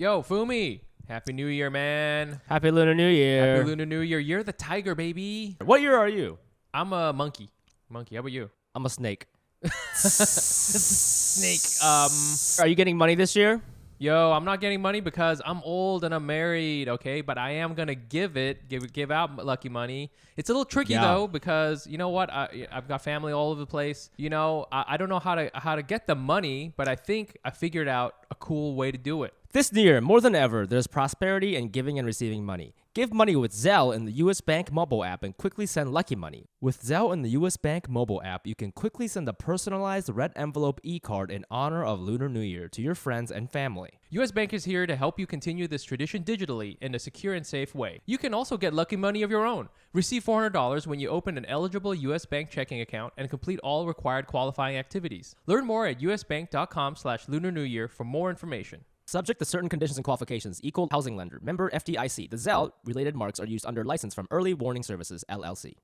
Yo, Fumi. Happy New Year, man. Happy Lunar New Year. Happy Lunar New Year. You're the tiger, baby. What year are you? I'm a monkey. How about you? I'm a snake. Snake. Are you getting money this year? Yo, I'm not getting money because I'm old and I'm married, okay? But I am gonna give out lucky money. It's a little tricky though because you know what? I've got family all over the place. You know, I don't know how to get the money, but I think I figured out a cool way to do it. This year, more than ever, there's prosperity in giving and receiving money. Give money with Zelle in the U.S. Bank mobile app and quickly send lucky money. With Zelle in the U.S. Bank mobile app, you can quickly send a personalized red envelope e-card in honor of Lunar New Year to your friends and family. U.S. Bank is here to help you continue this tradition digitally in a secure and safe way. You can also get lucky money of your own. Receive $400 when you open an eligible U.S. Bank checking account and complete all required qualifying activities. Learn more at usbank.com/Lunar New Year for more information. Subject to certain conditions and qualifications. Equal housing lender. Member FDIC. The Zelle related marks are used under license from Early Warning Services, LLC.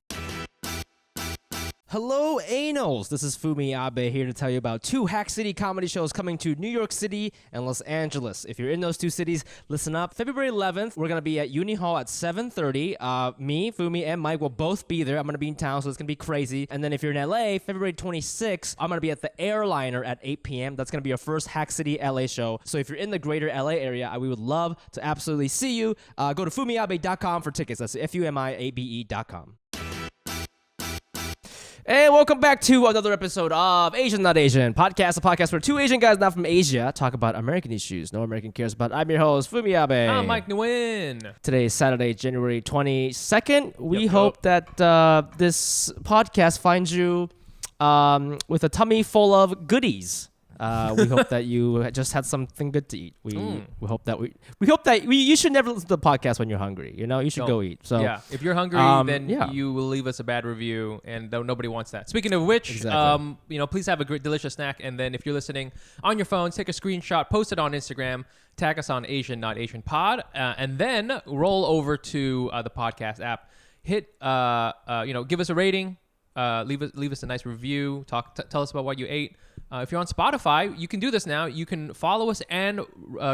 Hello, Anals. This is Fumi Abe here to tell you about two Hack City comedy shows coming to New York City and Los Angeles. If you're in those two cities, listen up. February 11th, we're going to be at Uni Hall at 7:30. Me, Fumi, and Mike will both be there. I'm going to be in town, so it's going to be crazy. And then if you're in LA, February 26th, I'm going to be at the Airliner at 8 p.m. That's going to be our first Hack City LA show. So if you're in the greater LA area, we would love to absolutely see you. Go to fumiabe.com for tickets. That's FUMIABE.com. Hey, welcome back to another episode of Asian Not Asian podcast, a podcast where two Asian guys not from Asia talk about American issues no American cares about. I'm your host, Fumi Abe. I'm Mike Nguyen. Today is Saturday, January 22nd. We Yep. hope that this podcast finds you with a tummy full of goodies. We hope that you just had something good to eat. We hope that you should never listen to the podcast when you're hungry. You know, you should go eat. So yeah, if you're hungry, then you will leave us a bad review, and nobody wants that. Speaking of which, Exactly. please have a great, delicious snack, and then if you're listening on your phone, take a screenshot, post it on Instagram, tag us on Asian Not Asian Pod, and then roll over to the podcast app. Hit, give us a rating, leave us a nice review, tell us about what you ate. If you're on Spotify, you can do this now. You can follow us and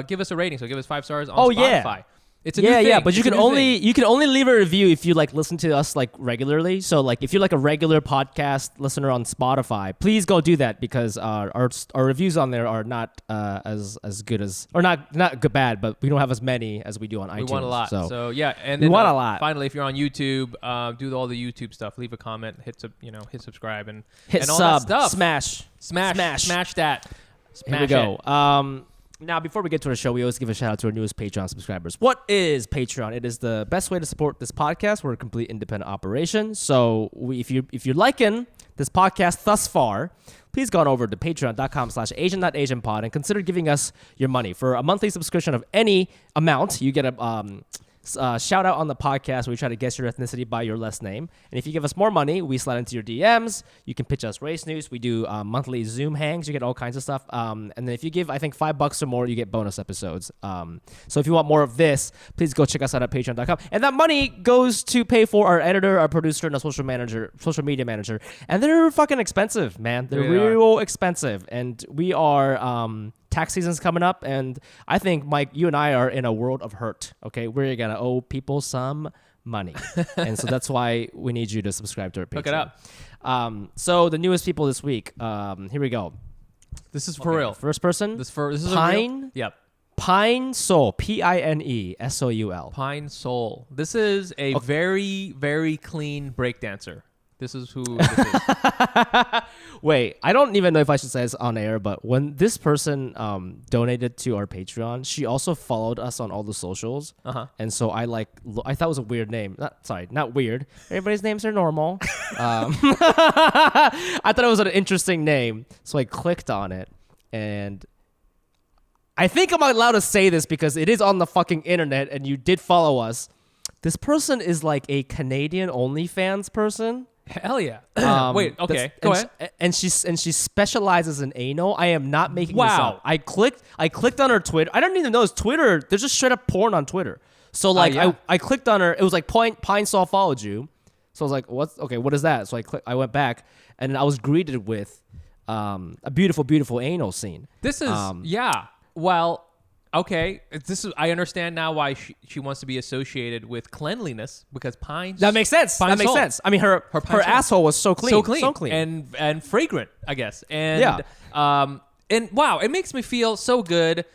give us a rating. So give us 5 stars on Spotify. Yeah. It's a new thing. Yeah, but you can only leave a review if you listen to us regularly. So if you're a regular podcast listener on Spotify, please go do that because our reviews on there are not as good as, or not good bad, but we don't have as many as we do on iTunes. We want a lot. So yeah, and we then, want a lot. Finally, if you're on YouTube, do all the YouTube stuff. Leave a comment, hit subscribe, and all sub, that stuff. Smash that. Here we go. Now, before we get to our show, we always give a shout out to our newest Patreon subscribers. What is Patreon? It is the best way to support this podcast. We're a complete independent operation. So if you're liking this podcast thus far, please go on over to patreon.com/Asian.AsianPod and consider giving us your money. For a monthly subscription of any amount, you get a shout out on the podcast where we try to guess your ethnicity by your last name. And if you give us more money, we slide into your DMs. You can pitch us race news. We do monthly Zoom hangs. You get all kinds of stuff. And then if you give, I think, $5 or more, you get bonus episodes. So if you want more of this, please go check us out at patreon.com. And that money goes to pay for our editor, our producer, and our social media manager. And they're fucking expensive, man. They're real expensive. And we are... tax season's coming up, and I think, Mike, you and I are in a world of hurt, okay? We're going to owe people some money. And so that's why we need you to subscribe to our Patreon. Hook it up. So the newest people this week, here we go. This is for real. First person. This is Pine. A real? Yep. Pine Soul. PINESOUL. Pine Soul. This is a very, very clean breakdancer. This is who this is. Wait, I don't even know if I should say this on air, but when this person donated to our Patreon, she also followed us on all the socials. And so I thought it was a weird name. Not weird. Everybody's names are normal. I thought it was an interesting name. So I clicked on it, and I think I'm allowed to say this because it is on the fucking internet and you did follow us. This person is like a Canadian OnlyFans person. Hell yeah. Wait, okay. Go ahead. And she specializes in anal. I am not making this up. I clicked on her Twitter. I don't even know it's Twitter. There's just straight up porn on Twitter. So I clicked on her. It was like Pine Saw followed you. So I was like, what is that? So I went back and I was greeted with a beautiful, beautiful anal scene. This is Well, Okay, I understand now why she wants to be associated with cleanliness because pine. That makes sense. That makes sense. I mean, her asshole was so clean, and fragrant, I guess. And and wow, it makes me feel so good.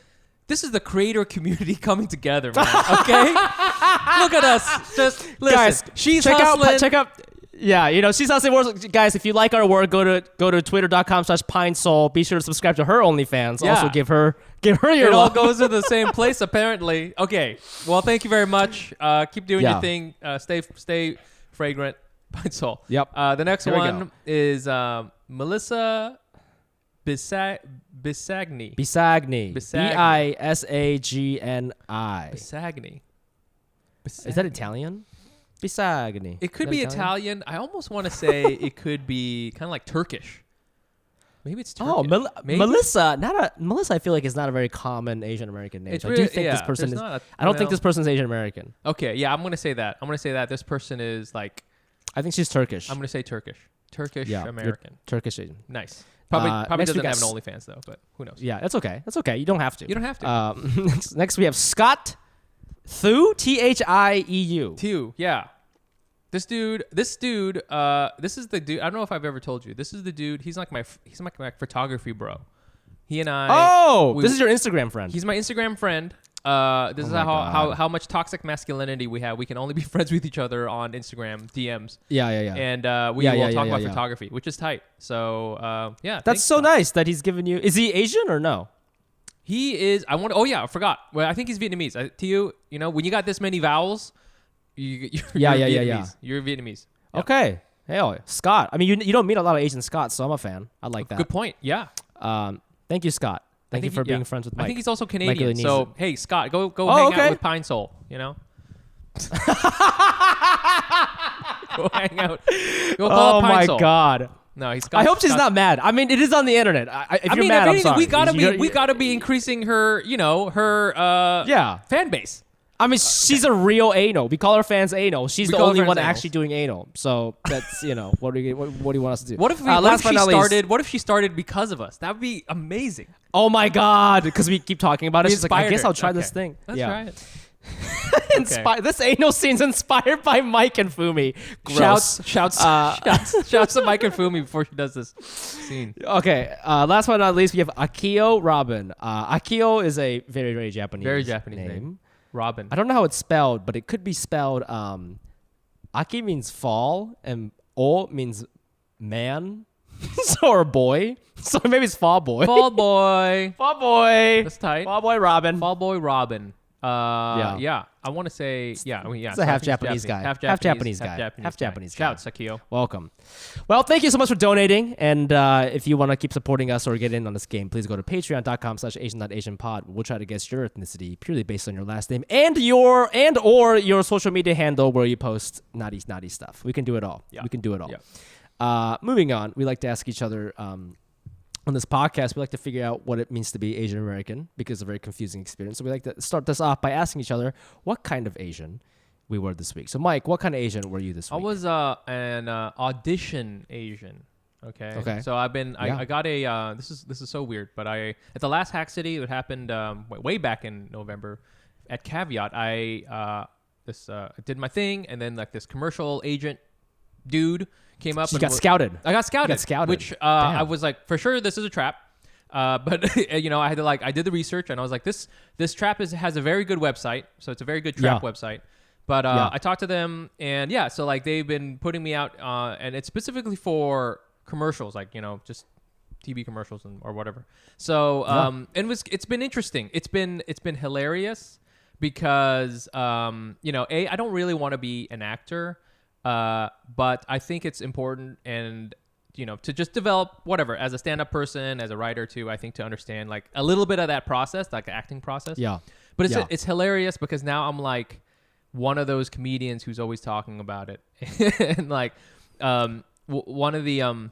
This is the creator community coming together, man. Okay, look at us. Just listen. Guys, she's hustling. Check out. Yeah, she's hustling. Guys, if you like our work, go to twitter.com/pinesoul. Be sure to subscribe to her OnlyFans. Yeah. Also, give her your It all goes to the same place, apparently. Okay. Well, thank you very much. Keep doing your thing. Stay fragrant. Pine Soul. Yep. The next one is Melissa Bisagni. Bisagni. Bisagni. Bisagni. Is that Italian? Bisagni. It could be Italian. I almost want to say it could be kind of like Turkish. Maybe it's Turkish. Oh, Melissa. Melissa, I feel like is not a very common Asian American name. So I do think this person is. I don't think this person is Asian American. Okay, yeah, I'm gonna say that. This person is like. I think she's Turkish. I'm gonna say Turkish. Turkish American. Turkish Asian. Nice. Probably doesn't have an OnlyFans though, but who knows? Yeah, that's okay. That's okay. You don't have to. You don't have to. Next we have Scott Thieu. Thieu. Thieu. Yeah. This dude. This is the dude. I don't know if I've ever told you. This is the dude. He's like my photography bro. He and I. Oh, this is your Instagram friend. He's my Instagram friend. This is how much toxic masculinity we have. We can only be friends with each other on Instagram DMs. Yeah. And we will talk about photography, which is tight. So that's so nice that he's given you. Is he Asian or no? He is. I forgot. Well, I think he's Vietnamese. Thieu, when you got this many vowels, you're Vietnamese. You're Vietnamese. Yeah. Okay. Hell, Scott. I mean, you don't meet a lot of Asian Scots, so I'm a fan. I like that. Good point. Yeah. Thank you, Scott. Thank you for being friends with Mike. I think he's also Canadian. So, hey, Scott, go hang out with Pine Soul, Go hang out. Go call Pine Soul. Oh, my God. No, he's. I hope she's not mad. I mean, it is on the internet. If you're mad, I'm sorry. We gotta be increasing her, her fan base. I mean, she's a real anal. We call her fans anal. She's the only one actually doing anal. So that's what do you want us to do? What if she started because of us? That would be amazing. Oh my God! Because we keep talking about it. She's like, I guess I'll try this thing. That's right. This anal scene's inspired by Mike and Fumi. Gross. Shouts to Mike and Fumi before she does this scene. Okay. Last but not least, we have Akio Robin. Akio is a very, very Japanese name. Robin. I don't know how it's spelled, but it could be spelled. Aki means fall, and O means man, or boy. So maybe it's fall boy. Fall boy. Fall boy. That's tight. Fall boy Robin. Fall boy Robin. Yeah. I want to say, It's a half Japanese guy. Half Japanese guy. Shouts, Akio. Welcome. Well, thank you so much for donating. And if you want to keep supporting us or get in on this game, please go to patreon.com/Asian.AsianPod. We'll try to guess your ethnicity purely based on your last name and or your social media handle where you post naughty stuff. We can do it all. Yeah. We can do it all. Yeah. Moving on, we like to ask each other on this podcast, we like to figure out what it means to be Asian American because it's a very confusing experience. So we like to start this off by asking each other what kind of Asian we were this week. So Mike, what kind of Asian were you this week? I was an audition Asian. Okay. So I got a this is so weird, but at the last Hack City, it happened way back in November at Caveat. I did my thing, and then like this commercial agent dude came up. You got scouted. I got scouted. Which I was like, for sure, this is a trap. But I had to I did the research, and I was like, this trap has a very good website, so it's a very good trap website. But I talked to them, and so like they've been putting me out, and it's specifically for commercials, like just TV commercials or whatever. So and it's been interesting. It's been hilarious because I don't really want to be an actor. But I think it's important and, to just develop whatever as a stand-up person, as a writer too, I think to understand like a little bit of that process, like the acting process. Yeah. But it's hilarious because now I'm like one of those comedians who's always talking about it. And like, one of the,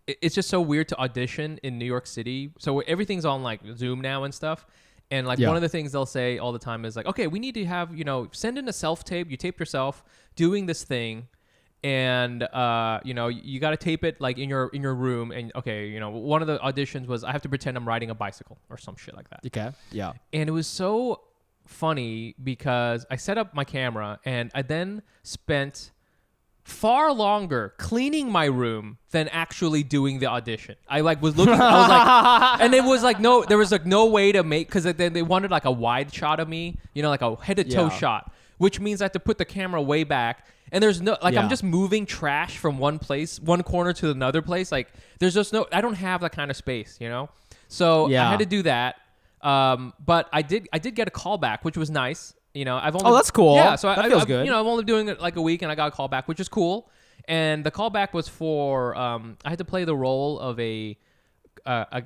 it's just so weird to audition in New York City. So everything's on like Zoom now and stuff. And like one of the things they'll say all the time is like, okay, we need to have, send in a self-tape. You tape yourself doing this thing. and you got to tape it like in your room. And okay, one of the auditions was I have to pretend I'm riding a bicycle or some shit like that. Okay. Yeah. And it was so funny because I set up my camera and I then spent far longer cleaning my room than actually doing the audition. I was looking, I was like, and it was like, there was like no way to make, because then they wanted like a wide shot of me, like a head to toe shot, which means I have to put the camera way back. And there's no, I'm just moving trash from one corner to another place. Like there's just I don't have that kind of space, So I had to do that. But I did get a call back, which was nice. I've only, that's cool. Yeah, so that feels good. I'm only doing it like a week, and I got a call back, which is cool. And the call back was for I had to play the role of a kind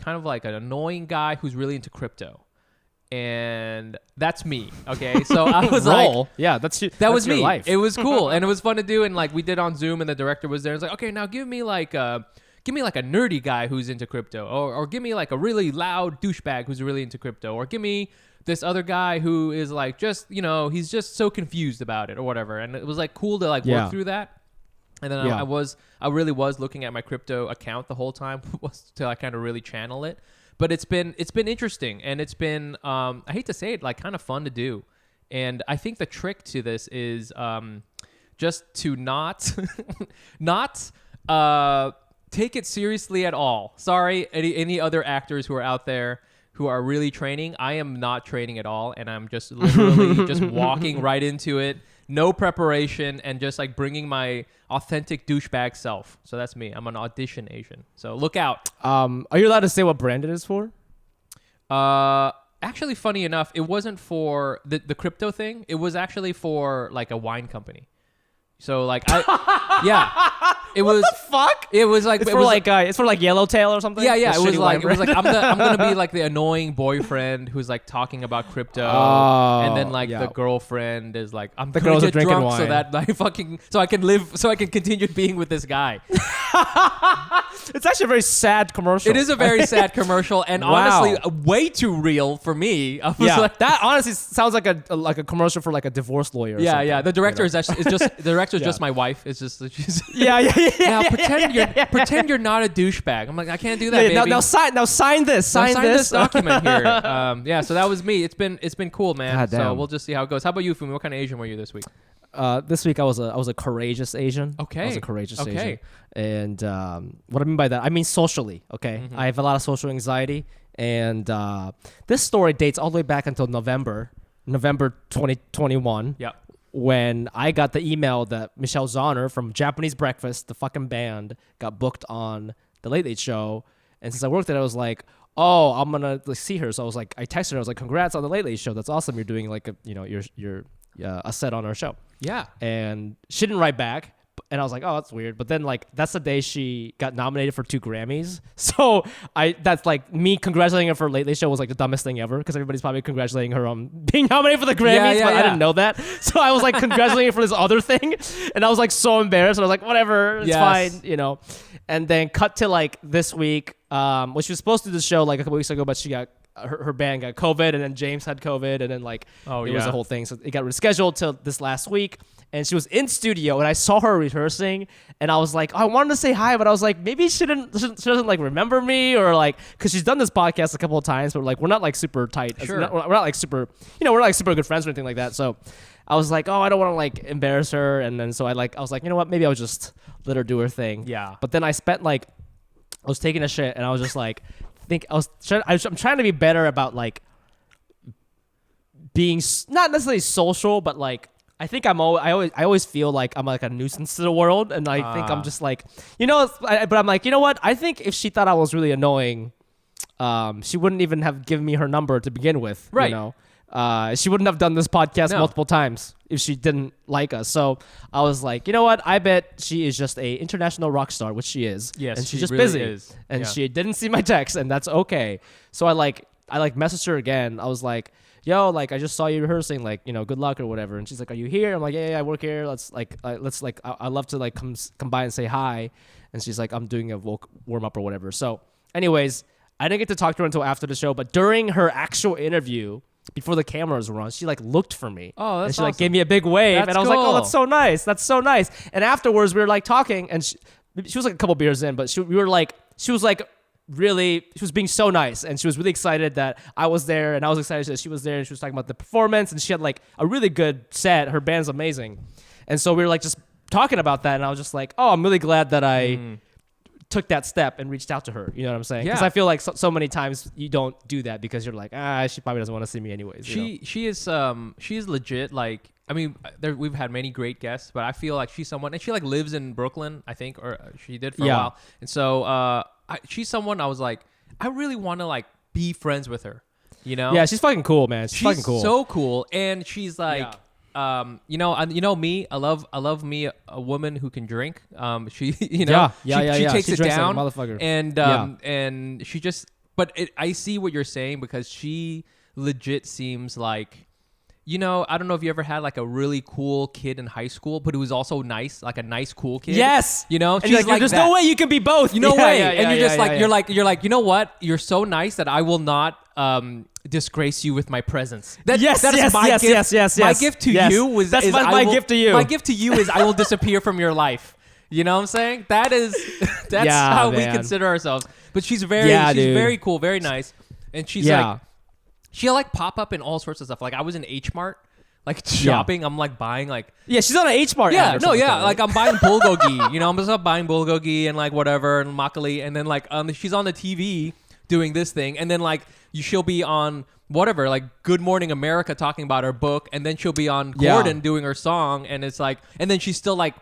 of like an annoying guy who's really into crypto, and that's me. Okay, so I was like, yeah, that was your me. Life. It was cool, and it was fun to do. And like we did on Zoom, and the director was there. It's like, okay, now give me like a nerdy guy who's into crypto, or give me like a really loud douchebag who's really into crypto, or give me this other guy who is like just he's just so confused about it or whatever. And it was like cool to like work through that. And then I really was looking at my crypto account the whole time to like kind of really channel it. But it's been interesting, and it's been I hate to say it, like kind of fun to do. And I think the trick to this is just to not take it seriously at all. Sorry, any other actors who are out there who are really training. I am not training at all, and I'm just literally just walking right into it, no preparation, and just like bringing my authentic douchebag self. So that's me. I'm an audition Asian. So look out. Are you allowed to say what brand it is for? Actually, funny enough, it wasn't for the crypto thing. It was actually for like a wine company. So like it was the fuck? It was like it's for like Yellowtail or something. Yeah. It was like I'm gonna be like the annoying boyfriend who's like talking about crypto, and then like the girlfriend is like I'm gonna get drunk wine. so I can continue being with this guy. It's actually a very sad commercial. It is a very sad commercial, and honestly, way too real for me. I was like, that honestly sounds like a commercial for like a divorce lawyer. Yeah. The director is just my wife. It's just she's Now pretend you're not a douchebag. I'm like, I can't do that, baby. Now sign this. Sign this document here. So that was me. It's been cool, man. So we'll just see how it goes. How about you, Fumi? What kind of Asian were you this week? This week I was a courageous Asian. Okay. I was a courageous Asian. And what I mean by that, I mean socially. Okay. Mm-hmm. I have a lot of social anxiety, and this story dates all the way back until November 2021. Yep. When I got the email that Michelle Zauner from Japanese Breakfast, the fucking band, got booked on the Late Late Show. And since I worked there, I was like, oh, I'm gonna see her. So I was like, I texted her. I was like, congrats on the Late Late Show. That's awesome. You're doing like a set on our show. Yeah. And she didn't write back. And I was like, oh, that's weird. But then like that's the day she got nominated for 2 Grammys. So that's like me congratulating her for Late Late Show was like the dumbest thing ever, because everybody's probably congratulating her on being nominated for the Grammys, but I didn't know that. So I was like congratulating her for this other thing, and I was like so embarrassed. And I was like, whatever, it's fine, And then cut to like this week, when she was supposed to do the show like a couple weeks ago, but she got her band got COVID, and then James had COVID, and then like it was a whole thing. So it got rescheduled till this last week. And she was in studio, and I saw her rehearsing, and I was like, oh, I wanted to say hi, but I was like, maybe she doesn't like remember me, or like, because she's done this podcast a couple of times, but like we're not like super tight. Sure. We're not like super, we're not like super good friends or anything like that. So I was like, oh, I don't want to like embarrass her, and then so I was like, you know what, maybe I'll just let her do her thing. Yeah. But then I was taking a shit, and I was just like, I'm trying to be better about like being not necessarily social, but like. I think I always feel like I'm like a nuisance to the world, and I think I'm just like, but I'm like, you know what? I think if she thought I was really annoying, she wouldn't even have given me her number to begin with. Right. She wouldn't have done this podcast multiple times if she didn't like us. So I was like, you know what? I bet she is just a international rock star, which she is. Yes, and she's just really busy. Is. And she didn't see my text, and that's okay. So I messaged her again. I was like, yo, like I just saw you rehearsing, like, good luck or whatever. And she's like, are you here? I'm like, yeah, I work here. I'd love to like come by and say hi. And she's like, I'm doing a warm up or whatever. So anyways, I didn't get to talk to her until after the show, but during her actual interview, before the cameras were on, she like looked for me. Oh, that's and she awesome. like gave me a big wave, That's and I was like, cool. "Oh, that's so nice. That's so nice." And afterwards, we were like talking, and she was like a couple beers in, but she was being so nice, and she was really excited that I was there, and I was excited that she was there, and she was talking about the performance, and she had like a really good set. Her band's amazing, and so we were like just talking about that, and I was just like, "Oh, I'm really glad that I." Took that step and reached out to her. You know what I'm saying? Because I feel like so many times you don't do that because you're like, she probably doesn't want to see me anyways. She's legit. Like, I mean, we've had many great guests, but I feel like she's someone, and she like lives in Brooklyn, I think, or she did for a while. And so she's someone I was like, I really want to like be friends with her. You know? Yeah, she's fucking cool, man. She's fucking cool. So cool, and she's like. You know me. I love me a woman who can drink. She she takes it down, like a motherfucker. And she just. But I see what you're saying because she legit seems like, you know, I don't know if you ever had like a really cool kid in high school, but who was also nice, like a nice cool kid. Yes, you know, and she's like, there's no way you can be both. No way. And you're just like, you're like, you know what? You're so nice that I will not disgrace you with my presence. Yes. My gift to you was my gift to you. My gift to you is I will disappear from your life. You know what I'm saying? That's how we consider ourselves. But she's very cool, very nice, and she's like, she'll like pop up in all sorts of stuff. Like I was in H Mart, like shopping. I'm like buying like she's on an H Mart. Like I'm buying bulgogi. You know, I'm just buying bulgogi and like whatever and makgeolli, and then like she's on the TV doing this thing, and then like she'll be on whatever, like Good Morning America talking about her book, and then she'll be on Gordon doing her song, and it's like, and then she's still like,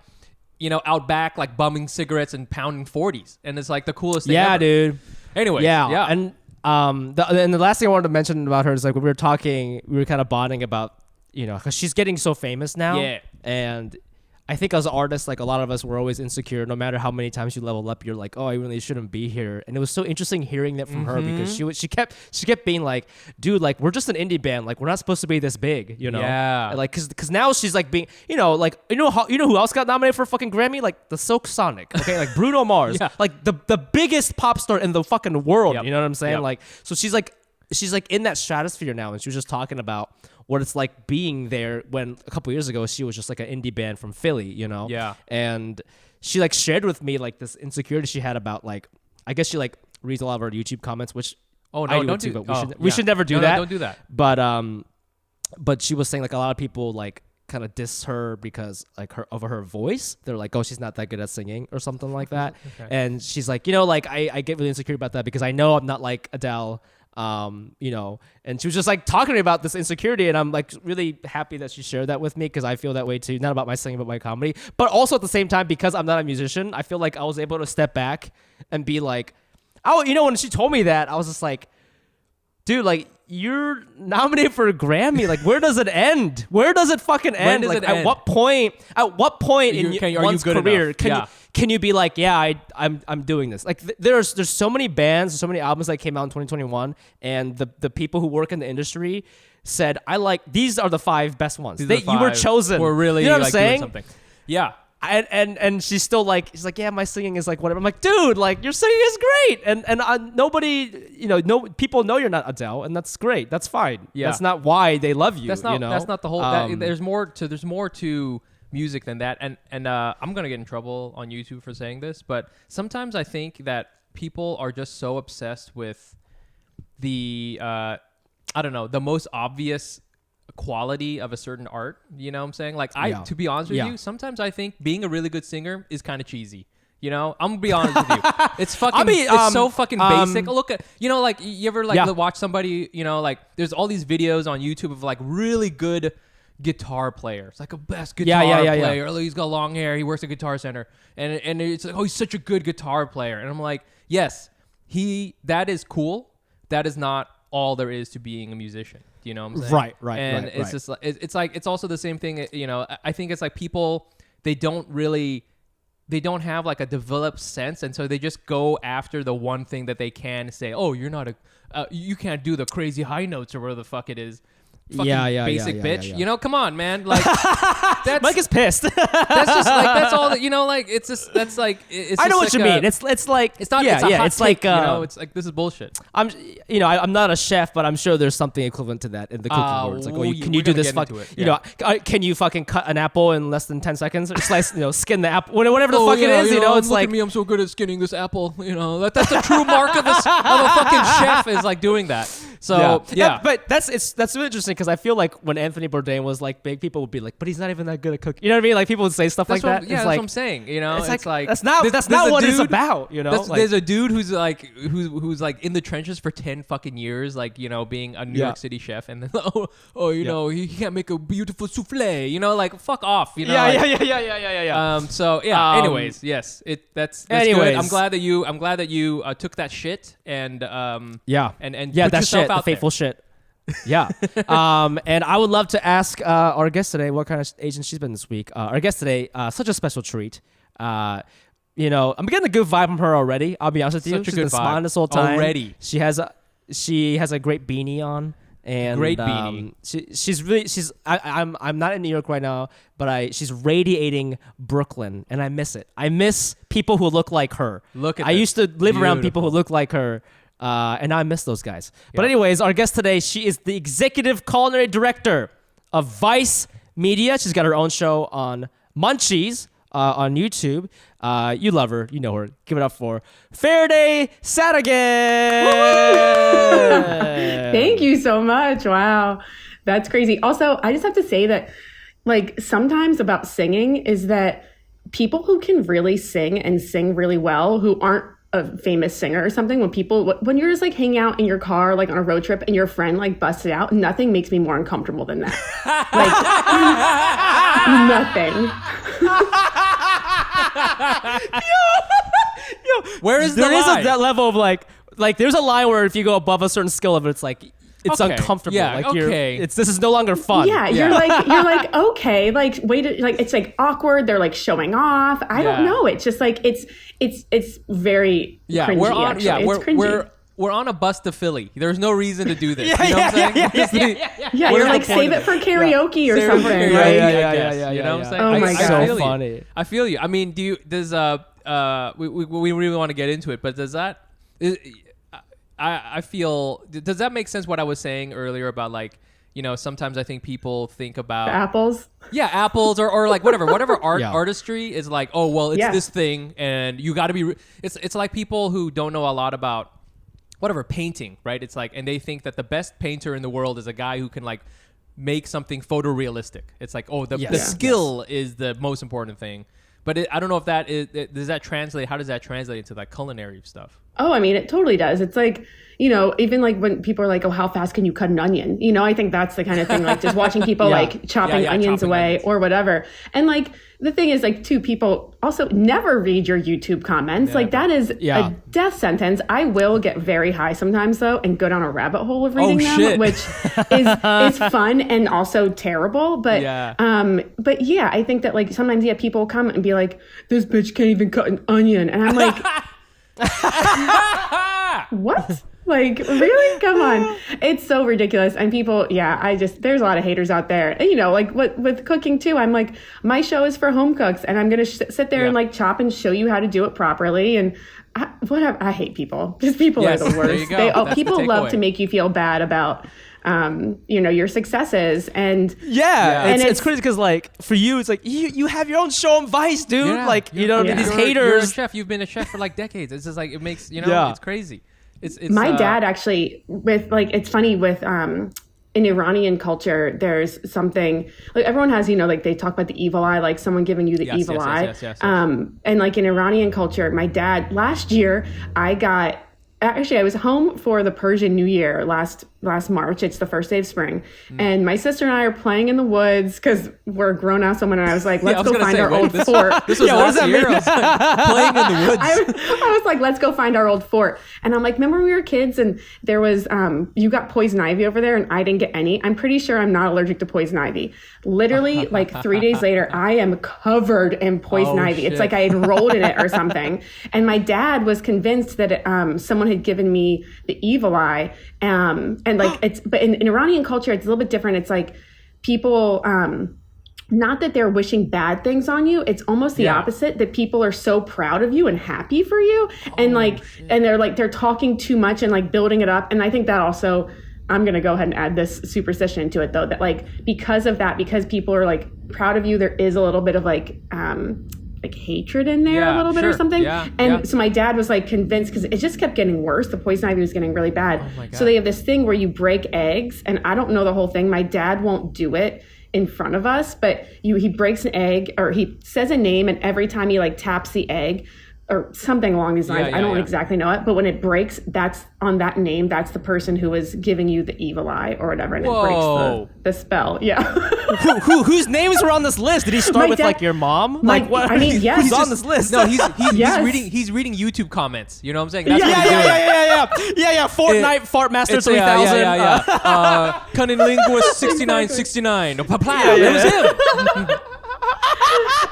you know, out back like bumming cigarettes and pounding 40s, and it's like the coolest thing ever. Dude. Anyway, and the last thing I wanted to mention about her is like when we were talking, we were kind of bonding about, you know, because she's getting so famous now, and I think as artists, like a lot of us were always insecure. No matter how many times you level up, you're like, oh, I really shouldn't be here. And it was so interesting hearing that from her because she kept being like, dude, like we're just an indie band, like we're not supposed to be this big, you know? Yeah. Like because now she's like being, you know, like you know who else got nominated for a fucking Grammy? Like the Silk Sonic, okay, like Bruno Mars, like the biggest pop star in the fucking world. You know what I'm saying? Like so she's like in that stratosphere now, and she was just talking about what it's like being there when a couple years ago she was just like an indie band from Philly, you know? Yeah. And she like shared with me like this insecurity she had about like, I guess she like reads a lot of our YouTube comments, which we should never do that. Don't do that. But she was saying like a lot of people like kind of diss her because like her voice. They're like, oh, she's not that good at singing or something like that. Okay. And she's like, you know, like I get really insecure about that because I know I'm not like Adele. You know, and she was just like talking to me about this insecurity, and I'm like really happy that she shared that with me because I feel that way too, not about my singing but my comedy, but also at the same time because I'm not a musician, I feel like I was able to step back and be like, oh, you know, when she told me that, I was just like, dude, like you're nominated for a Grammy, like where does it end? Where does it fucking end? Like at what point in one's career can you be like, yeah, I'm doing this? Like there's so many bands, so many albums that came out in 2021, and the people who work in the industry said, I like these are the 5 best ones. You were chosen. We're really, you know what like, I'm saying? Doing something. Yeah. And she's still like, she's like, yeah, my singing is like whatever. I'm like, dude, like your singing is great, and nobody, you know, no people know you're not Adele, and that's great. That's fine. Yeah. That's not why they love you. That's not. You know? That's not the whole. There's more to music than that, and I'm gonna get in trouble on YouTube for saying this, but sometimes I think that people are just so obsessed with the I don't know, the most obvious quality of a certain art, you know what I'm saying? Like to be honest with you, sometimes I think being a really good singer is kind of cheesy. You know, I'm gonna be honest with you. It's fucking, it's so fucking basic. Look at, you know, like you ever like watch somebody, you know, like there's all these videos on YouTube of like really good guitar players, like a best guitar player. Oh, he's got long hair. He works at Guitar Center, and it's like, oh, he's such a good guitar player. And I'm like, yes, that is cool. That is not all there is to being a musician. You know what I'm saying? Right. And it's just like, it's like, it's also the same thing. You know, I think it's like people, they don't have like a developed sense, and so they just go after the one thing that they can say. Oh, you're not you can't do the crazy high notes or whatever the fuck it is. fucking basic bitch. You know, come on, man. Like, that's, Mike is pissed. that's just like, that's all that, you know, like, it's just, that's like, it's I know just what like you mean. It's like, it's not, yeah, it's a hot it's take, like, you know, it's like, this is bullshit. I'm not a chef, but I'm sure there's something equivalent to that in the cooking world. It's like, can you do this? Can you fucking cut an apple in less than 10 seconds or slice, skin the apple, whatever the fuck it is, it's look like, at me, I'm so good at skinning this apple, that's a true mark of a fucking chef is like doing that. So yeah. But that's really interesting because I feel like when Anthony Bourdain was like big, people would be like, but he's not even that good at cooking. You know what I mean? Like people would say stuff like that. Yeah, that's what I'm saying. It's like that's not what it's about. There's a dude who's like in the trenches for 10 fucking years, like being a New York City chef, and then he can't make a beautiful souffle. Like fuck off. Yeah. So yeah. Anyways, yes. That's good. I'm glad that you took that shit and put that shit, the fateful shit. Yeah. And I would love to ask our guest today what kind of Asian she's been this week. Our guest today, such a special treat. I'm getting a good vibe from her already. I'll be honest with you. She's been smiling this whole time. Already. She has a great beanie on. And great beanie. I'm not in New York right now, but she's radiating Brooklyn, and I miss it. I miss people who look like her. I used to live around people who look like her. And now I miss those guys. Yeah. But anyways, our guest today, she is the executive culinary director of Vice Media. She's got her own show on Munchies on YouTube. You love her. You know her. Give it up for Farideh Sadeghin. Thank you so much. Wow. That's crazy. Also, I just have to say that like sometimes about singing is that people who can really sing and sing really well, who aren't a famous singer or something, when you're just like hanging out in your car, like on a road trip and your friend like busts it out, nothing makes me more uncomfortable than that. Like nothing. Where is the line? That level of like there's a line where if you go above a certain skill of it, it's like, it's uncomfortable. Yeah, like okay. This is no longer fun. Yeah, you're like okay, like wait, like it's like awkward. They're like showing off. I don't know. It's just like it's very cringy. We're on a bus to Philly. There's no reason to do this. You know what I'm saying? Yeah, you're like save it for karaoke or something, right? Yeah. You know what I'm saying? Oh my God, so funny. I feel you. I mean, we really want to get into it, but does that? I feel, does that make sense what I was saying earlier about like, sometimes I think people think about apples. Yeah, apples or like whatever artistry is like, oh, well, it's this thing and you got to be, it's like people who don't know a lot about whatever painting, right? It's like, and they think that the best painter in the world is a guy who can like make something photorealistic. It's like, oh, the skill is the most important thing. But I don't know if that is, does that translate? How does that translate into like culinary stuff? Oh, I mean, it totally does. It's like, even like when people are like, oh, how fast can you cut an onion? I think that's the kind of thing, like just watching people like chopping onions away or whatever. And like, the thing is like people also never read your YouTube comments. Like that is a death sentence. I will get very high sometimes though and go down a rabbit hole of reading them, which is fun and also terrible. But I think that like sometimes people come and be like, this bitch can't even cut an onion. And I'm like, what? Like, really? Come on. It's so ridiculous. And people, there's a lot of haters out there. And, like with cooking too, I'm like, my show is for home cooks and I'm going to sit there and like chop and show you how to do it properly. And I hate people. Just people are the worst. People love to make you feel bad about your successes and it's crazy because like for you it's like you have your own show on Vice, dude. Like these haters. You're a chef. You've been a chef for like decades. It's just like it makes it's crazy. It's my dad actually with like it's funny with in Iranian culture there's something like everyone has like they talk about the evil eye, like someone giving you the evil eye. And like in Iranian culture, my dad last year I was home for the Persian New Year last March. It's the first day of spring. And my sister and I are playing in the woods because we're grown ass women. And I was like, let's go find our old fort. This was last year. I was like, playing in the woods. I was like, let's go find our old fort. And I'm like, remember when we were kids and there was, you got poison ivy over there and I didn't get any? I'm pretty sure I'm not allergic to poison ivy. Literally like 3 days later, I am covered in poison ivy. Shit. It's like I had rolled in it or something. And my dad was convinced that someone had given me the evil eye. And And like but in Iranian culture, it's a little bit different. It's like people, not that they're wishing bad things on you. It's almost the opposite, that people are so proud of you and happy for you. And and they're talking too much and like building it up. And I think that also, I'm going to go ahead and add this superstition to it though, that like, because of that, because people are like proud of you, there is a little bit of like hatred in there a little bit or something. So my dad was like convinced, because it just kept getting worse. The poison ivy was getting really bad. Oh my God. So they have this thing where you break eggs, and I don't know the whole thing. My dad won't do it in front of us, but he breaks an egg, or he says a name, and every time he like taps the egg or something along these lines, I don't exactly know it, but when it breaks, that's on that name, that's the person who is giving you the evil eye or whatever, and it breaks the spell. Whose names were on this list? Did he start with like your mom? Like what? I mean, yes. Who's on this list? No, he's reading YouTube comments. You know what I'm saying? That's yeah. Fortnite Fart Master 3000. Cunning Linguist 6969. It was him.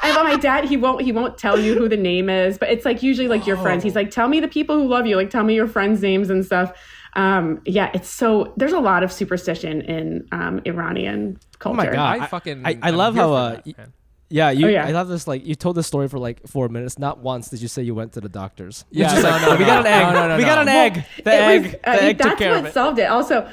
And but my dad, he won't tell you who the name is, but it's like usually like your friends. He's like, tell me the people who love you, like tell me your friends' names and stuff. It's so, there's a lot of superstition in Iranian culture. Oh my God. I love how I love this, like, you told this story for like 4 minutes. Not once did you say you went to the doctors. We got an egg. We got an egg. The egg took care of it. That's what solved it. Also,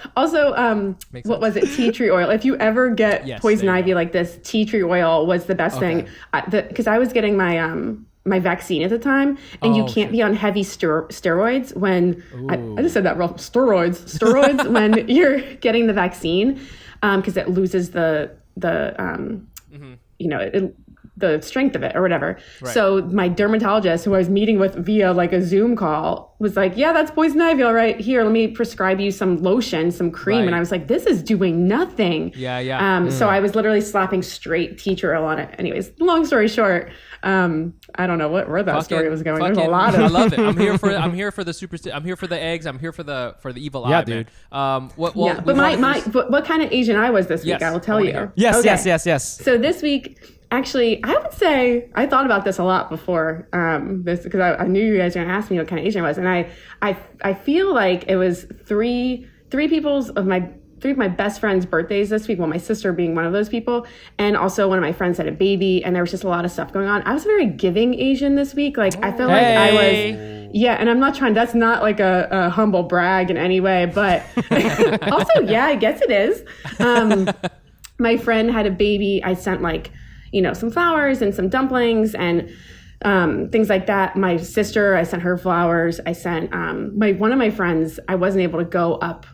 what was it? Tea tree oil. If you ever get poison ivy like this, tea tree oil was the best thing. Because I was getting my vaccine at the time, and you can't be on heavy steroids when I just said that wrong. Steroids when you're getting the vaccine, because it loses the the strength of it or whatever. Right. So my dermatologist, who I was meeting with via like a Zoom call, was like, yeah, that's poison ivy. All right, here, let me prescribe you some lotion, some cream. Right. And I was like, this is doing nothing. So I was literally slapping straight tea tree oil on it. Anyways, long story short, I don't know where that story was going. There's a lot of. I love it. I'm here for the I'm here for the eggs. I'm here for the evil eye. Yeah, dude. But what kind of Asian I was this week? I will tell you. Yes. So this week, actually, I would say I thought about this a lot before this, because I knew you guys were going to ask me what kind of Asian I was, and I feel like it was three of my best friends' birthdays this week. Well, my sister being one of those people, and also one of my friends had a baby, and there was just a lot of stuff going on. I was very giving Asian this week. Like I felt like I was, and I'm not trying. That's not like a humble brag in any way, but also, I guess it is. My friend had a baby. I sent some flowers and some dumplings and things like that. My sister, I sent her flowers. I sent one of my friends, I wasn't able to go up.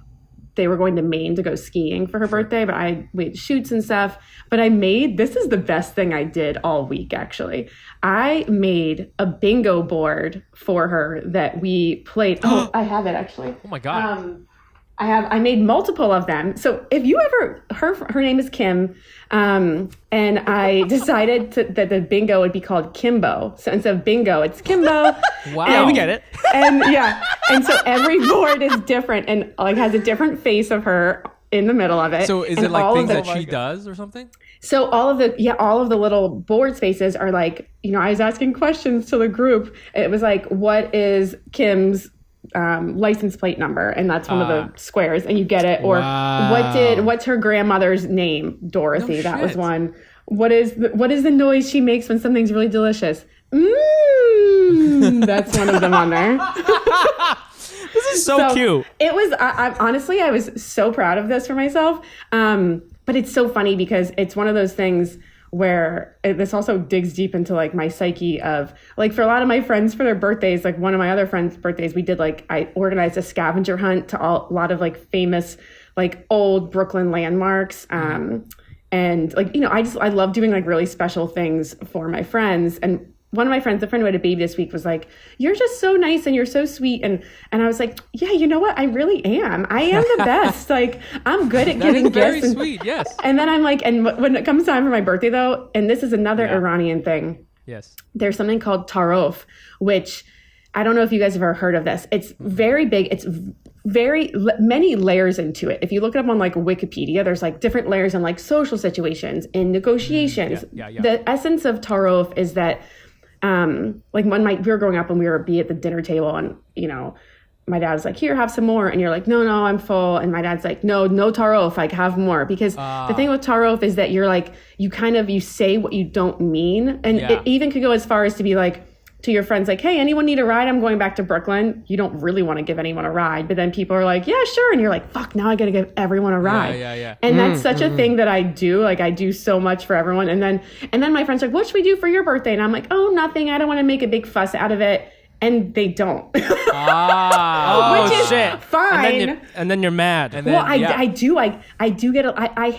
They were going to Maine to go skiing for her birthday, but we had shoots and stuff. But this is the best thing I did all week, actually. I made a bingo board for her that we played. Oh, I have it, actually. Oh, my God. I made multiple of them. So if you ever, her name is Kim, and I decided that the bingo would be called Kimbo. So instead of bingo, it's Kimbo. Wow. Yeah, we get it. And so every board is different and like has a different face of her in the middle of it. So is it like things that she does or something? So all of the little board spaces are like, I was asking questions to the group. It was like, what is Kim's license plate number? And that's one of the squares, and you get it. Or what's her grandmother's name? Dorothy. That was one. What is the noise she makes when something's really delicious? That's one of them on there. This is so cute. It was, honestly, I was so proud of this for myself. But it's so funny because it's one of those things where this also digs deep into like my psyche of like, for a lot of my friends for their birthdays, like one of my other friends' birthdays, we did I organized a scavenger hunt to a lot of like famous, like old Brooklyn landmarks. And like, I love doing like really special things for my friends. And one of my friends, the friend who had a baby this week, was like, you're just so nice and you're so sweet. And I was like, yeah, you know what? I really am. I am the best. Like, I'm good at giving gifts. Very sweet, yes. And then I'm like, and when it comes time for my birthday, though, and this is another Iranian thing. Yes. There's something called tarof, which I don't know if you guys have ever heard of this. It's very big. It's many layers into it. If you look it up on like Wikipedia, there's like different layers in like social situations, in negotiations. The essence of tarof is that, like we were growing up and we would be at the dinner table and, my dad was like, here, have some more. And you're like, no, I'm full. And my dad's like, no tarof, like have more. Because the thing with tarof is that you're like, you say what you don't mean. And it even could go as far as to be like, to your friends, like, hey, anyone need a ride? I'm going back to Brooklyn. You don't really want to give anyone a ride. But then people are like, yeah, sure. And you're like, fuck, now I got to give everyone a ride. Yeah. And that's such a thing that I do. Like, I do so much for everyone. And then my friends are like, what should we do for your birthday? And I'm like, oh, nothing. I don't want to make a big fuss out of it. And they don't. Which is fine. And then you're mad. And then, I do get I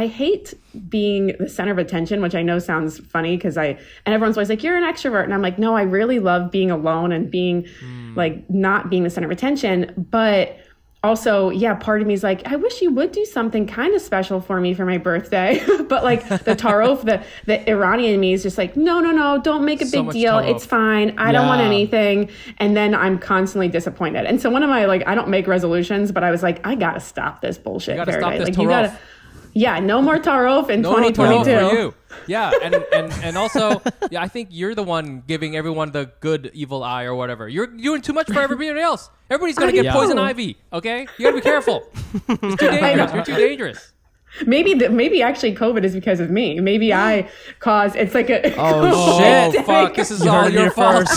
hate being the center of attention, which I know sounds funny and everyone's always like, you're an extrovert. And I'm like, no, I really love being alone and being like not being the center of attention. But also, part of me is like, I wish you would do something kind of special for me for my birthday. But like the tarof, the Iranian me is just like, no, don't make a big deal. Tarof. It's fine. I don't want anything. And then I'm constantly disappointed. And so one of my, like, I don't make resolutions, but I was like, I got to stop this bullshit. You got to stop this like, tarof. No more tarof in 2022. No tarof for you. Yeah, and also, I think you're the one giving everyone the good evil eye or whatever. You're doing too much for everybody else. Everybody's gonna get poison ivy. Okay, you gotta be careful. It's too dangerous. You're too dangerous. Maybe actually COVID is because of me. Maybe I caused. It's like a. Oh shit! Oh fuck! This is all your fault.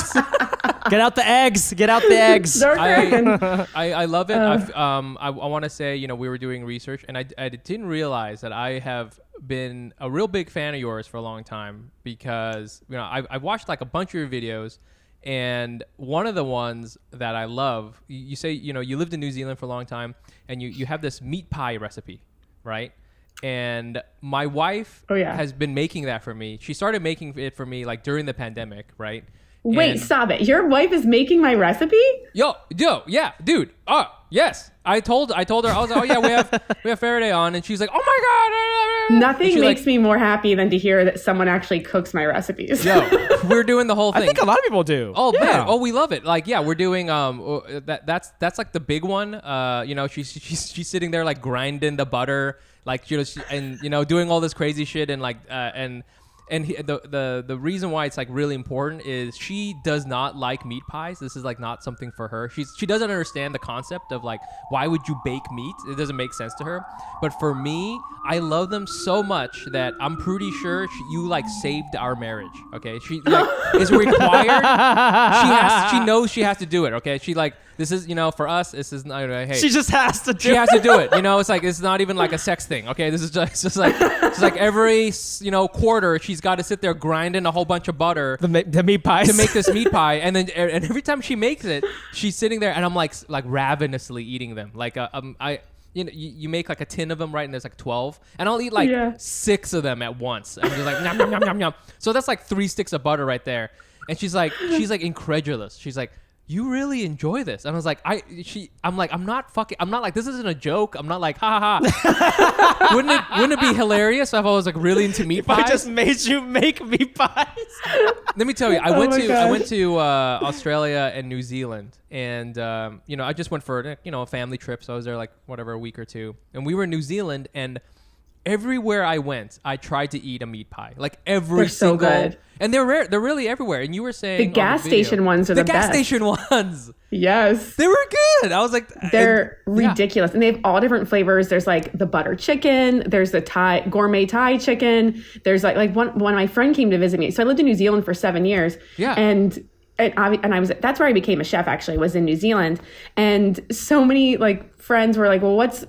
Get out the eggs. Get out the eggs. I love it. I want to say, we were doing research, and I didn't realize that I have been a real big fan of yours for a long time because I've watched like a bunch of your videos, and one of the ones that I love, you say you lived in New Zealand for a long time, and you have this meat pie recipe, right? And my wife has been making that for me. She started making it for me like during the pandemic, right? Wait, stop it. Your wife is making my recipe? Yo, yeah, dude. Oh, yes. I told her, I was like, oh yeah, we have Farideh on, and she's like, oh my God. Nothing makes me more happy than to hear that someone actually cooks my recipes. Yo, we're doing the whole thing. I think a lot of people do. Oh man, we love it. Like, we're doing that's like the big one. She's sitting there like grinding the butter, like doing all this crazy shit and like And the reason why it's like really important is she does not like meat pies. This is like not something for her. She doesn't understand the concept of like, why would you bake meat? It doesn't make sense to her. But for me, I love them so much that I'm pretty sure you like saved our marriage. Okay, she like is required. She knows she has to do it. Okay, she like this is for us. This is not hey. She just has to. She has to do it. It's like it's not even like a sex thing. Okay, this is just like it's like every quarter she's got to sit there grinding a whole bunch of butter the meat pies to make this meat pie, and every time she makes it, she's sitting there, and I'm like ravenously eating them. Like you make like a tin of them, right? And there's like 12, and I'll eat like 6 of them at once. I'm just like nom, nom, nom, nom, nom. So that's like 3 sticks of butter right there. And she's like incredulous. She's like, you really enjoy this? And I was like, I'm not like, this isn't a joke. I'm not like, ha ha ha. Wouldn't it be hilarious if I was like really into meat pies? I just made you make meat pies. Let me tell you, I went to Australia and New Zealand, and I just went for a family trip. So I was there like a week or two, and we were in New Zealand, and everywhere I went, I tried to eat a meat pie. Like every single. They're so good. And they're rare. They're really everywhere. And you were saying the gas station ones are the best. The gas station ones. Yes. They were good. I was like, they're ridiculous. And they have all different flavors. There's like the butter chicken. There's the gourmet Thai chicken. There's like one my friend came to visit me. So I lived in New Zealand for 7 years. Yeah. And I was that's where I became a chef, actually, was in New Zealand. And so many like friends were like, well, what's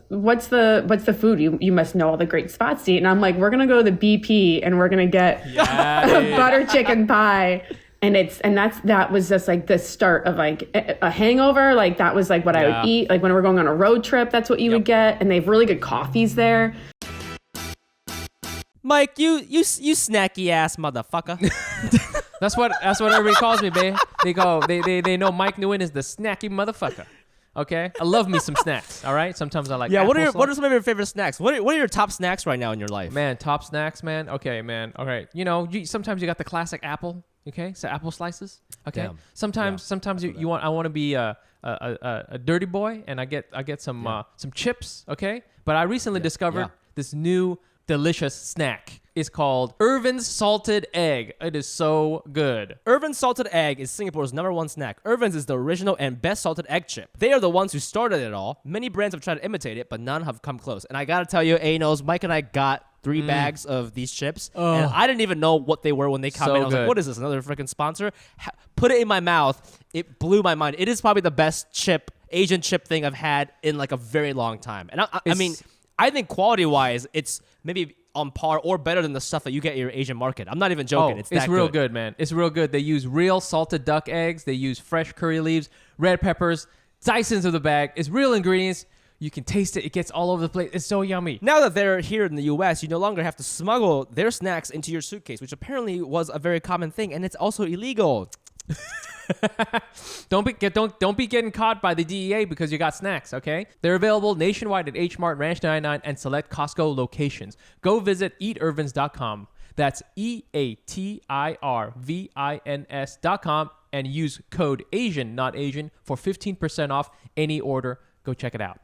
the food? You must know all the great spots to eat. And I'm like, we're gonna go to the BP and we're gonna get a butter chicken pie. And that was just like the start of like a hangover. Like that was like what I would eat. Like when we're going on a road trip, that's what you would get. And they have really good coffees there. Mike, you snacky ass motherfucker. That's what everybody calls me, babe. They know Mike Nguyen is the snacky motherfucker. Okay, I love me some snacks. All right, sometimes I like. Yeah, what are some of your favorite snacks? What are your top snacks right now in your life? Man, top snacks, man. Okay, man. All right, sometimes you got the classic apple. Okay, so apple slices. Okay, Damn. sometimes I want to be a dirty boy, and I get some chips. Okay, but I recently discovered this new delicious snack is called Irvin's Salted Egg. It is so good. Irvin's Salted Egg is Singapore's #1 snack. Irvin's is the original and best salted egg chip. They are the ones who started it all. Many brands have tried to imitate it, but none have come close. And I gotta tell you, A-Nos, Mike and I got 3 bags of these chips, and I didn't even know what they were when they come in. I was like, what is this, another freaking sponsor? Put it in my mouth. It blew my mind. It is probably the best Asian chip thing I've had in like a very long time. And I mean, I think quality-wise, it's maybe on par or better than the stuff that you get in your Asian market. I'm not even joking. It's real good, man. It's real good. They use real salted duck eggs. They use fresh curry leaves, red peppers, diced into the bag. It's real ingredients. You can taste it. It gets all over the place. It's so yummy. Now that they're here in the U.S., you no longer have to smuggle their snacks into your suitcase, which apparently was a very common thing, and it's also illegal. Don't be getting caught by the DEA because you got snacks, okay? They're available nationwide at H Mart, Ranch 99, and select Costco locations. Go visit eatirvins.com. That's EATIRVINS.com and use code ASIAN, not Asian, for 15% off any order. Go check it out.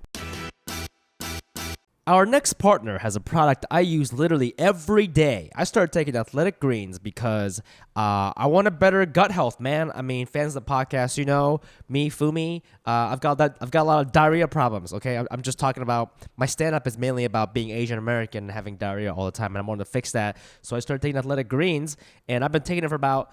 Our next partner has a product I use literally every day. I started taking Athletic Greens because I want a better gut health, man. I mean, fans of the podcast, you know, me, FUMI, I've got a lot of diarrhea problems, okay? I'm just talking about, my stand-up is mainly about being Asian American and having diarrhea all the time, and I wanted to fix that. So I started taking Athletic Greens, and I've been taking it for about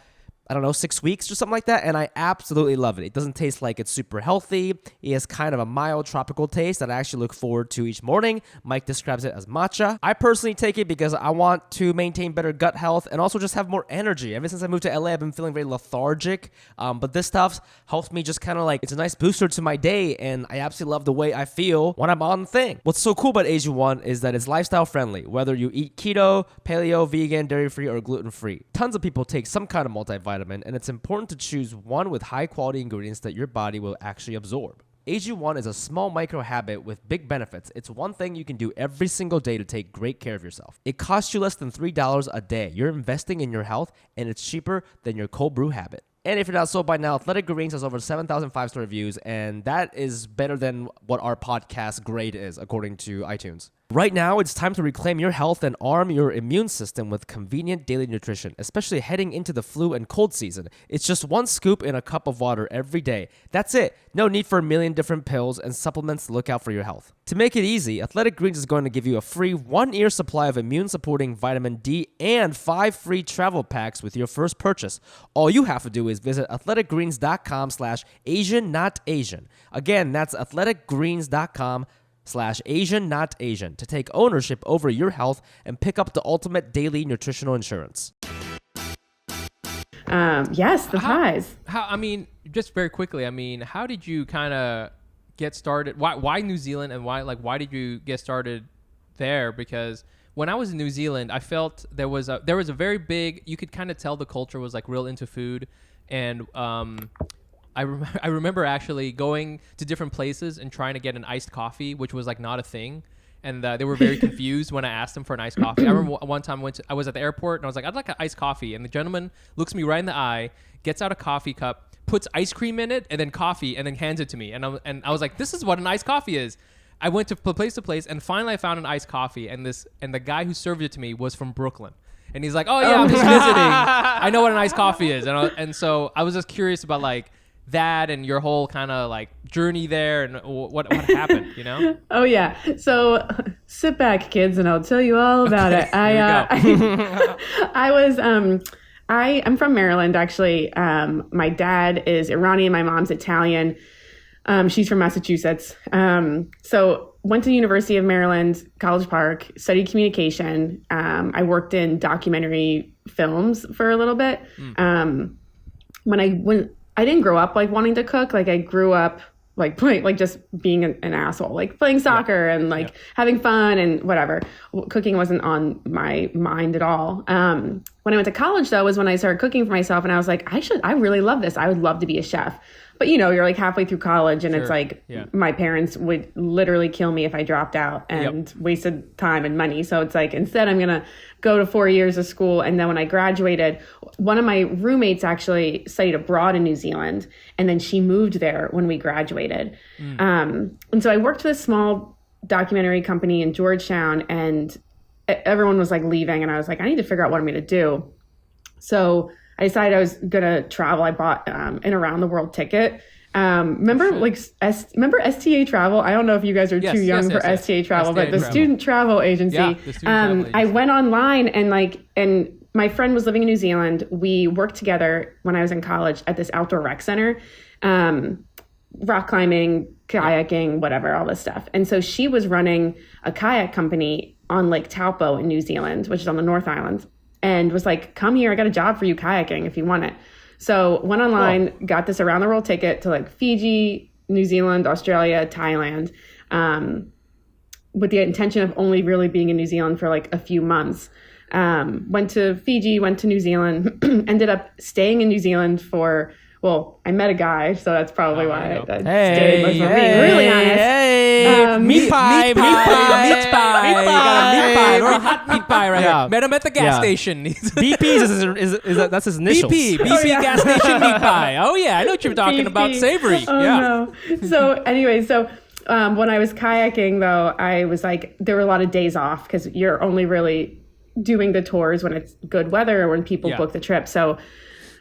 6 weeks or something like that, and I absolutely love it. It doesn't taste like it's super healthy. It has kind of a mild tropical taste that I actually look forward to each morning. Mike describes it as matcha. I personally take it because I want to maintain better gut health and also just have more energy. Ever since I moved to LA, I've been feeling very lethargic, but this stuff helps me just kind of like, it's a nice booster to my day, and I absolutely love the way I feel when I'm on the thing. What's so cool about AG1 is that it's lifestyle friendly, whether you eat keto, paleo, vegan, dairy-free, or gluten-free. Tons of people take some kind of multivitamin, and it's important to choose one with high-quality ingredients that your body will actually absorb. AG1 is a small micro habit with big benefits. It's one thing you can do every single day to take great care of yourself. It costs you less than $3 a day. You're investing in your health, and it's cheaper than your cold brew habit. And if you're not sold by now, Athletic Greens has over 7,000 5-star reviews, and that is better than what our podcast grade is, according to iTunes. Right now, it's time to reclaim your health and arm your immune system with convenient daily nutrition, especially heading into the flu and cold season. It's just 1 scoop in a cup of water every day. That's it. No need for a million different pills and supplements to look out for your health. To make it easy, Athletic Greens is going to give you a free 1-year supply of immune-supporting vitamin D and 5 free travel packs with your first purchase. All you have to do is visit athleticgreens.com/Asian not Asian. Again, that's athleticgreens.com/Asian not Asian to take ownership over your health and pick up the ultimate daily nutritional insurance. Yes, the pies. I mean, just very quickly, I mean, how did you kind of get started? Why New Zealand, and why did you get started there? Because when I was in New Zealand, I felt there was a very big, you could kind of tell the culture was like real into food, and I remember actually going to different places and trying to get an iced coffee, which was like not a thing. And they were very confused when I asked them for an iced coffee. I remember one time I was at the airport and I was like, I'd like an iced coffee. And the gentleman looks me right in the eye, gets out a coffee cup, puts ice cream in it, and then coffee, and then hands it to me. And I was like, this is what an iced coffee is. I went to place to place, and finally I found an iced coffee. And the guy who served it to me was from Brooklyn. And he's like, oh yeah, I'm just visiting. I know what an iced coffee is. And so I was just curious about like that and your whole kind of like journey there and what happened, you know? Oh yeah. So sit back, kids, and I'll tell you all about it. I'm from Maryland, actually. My dad is Iranian. My mom's Italian. She's from Massachusetts. So went to the University of Maryland, College Park, studied communication. I worked in documentary films for a little bit. When I didn't grow up like wanting to cook. Like I grew up like playing, like just being an asshole, like playing soccer and like having fun and whatever. Cooking wasn't on my mind at all. When I went to college though, was when I started cooking for myself, and I was like, I really love this. I would love to be a chef. But you know, you're like halfway through college, and it's like my parents would literally kill me if I dropped out and wasted time and money. So it's like, instead I'm going to go to 4 years of school. And then when I graduated, one of my roommates actually studied abroad in New Zealand. And then she moved there when we graduated. And so I worked for this small documentary company in Georgetown, and everyone was like leaving, and I was like, I need to figure out what I'm going to do. So I decided I was going to travel. I bought an around the world ticket. Remember STA Travel? I don't know if you guys are too young for STA Travel, but the student travel agency. Yeah, the student travel agency. I went online and my friend was living in New Zealand. We worked together when I was in college at this outdoor rec center, rock climbing, kayaking, whatever, all this stuff. And so she was running a kayak company on Lake Taupo in New Zealand, which is on the North Island, and was like, come here, I got a job for you kayaking if you want it. So went online, got this around the world ticket to like Fiji, New Zealand, Australia, Thailand, with the intention of only really being in New Zealand for like a few months. Went to Fiji, went to New Zealand, ended up staying in New Zealand for, well, I met a guy, so that's probably why I stayed, but for being really honest. Meat pie. You got a hot meat pie right here. Met him at the gas station. BP that's his initials. BP gas station meat pie. Oh yeah, I know what you're talking about. Savory. No. So anyway, when I was kayaking though, I was like, there were a lot of days off because you're only really doing the tours when it's good weather or when people book the trip. So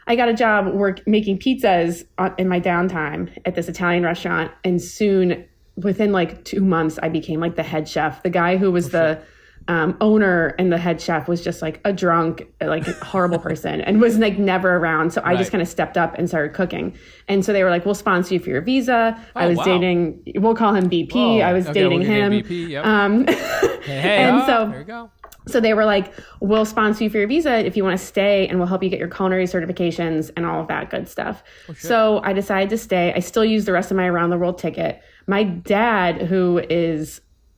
I got a job making pizzas in my downtime at this Italian restaurant. And soon, within like 2 months, I became like the head chef. The guy who was the owner and the head chef was just like a drunk, like horrible person and was like never around. So I just kind of stepped up and started cooking. And so they were like, we'll sponsor you for your visa. I was dating, we'll call him BP. I was dating him. BP, yep. There you go. So they were like, we'll sponsor you for your visa if you want to stay, and we'll help you get your culinary certifications and all of that good stuff. So I decided to stay. I still use the rest of my around the world ticket. My dad,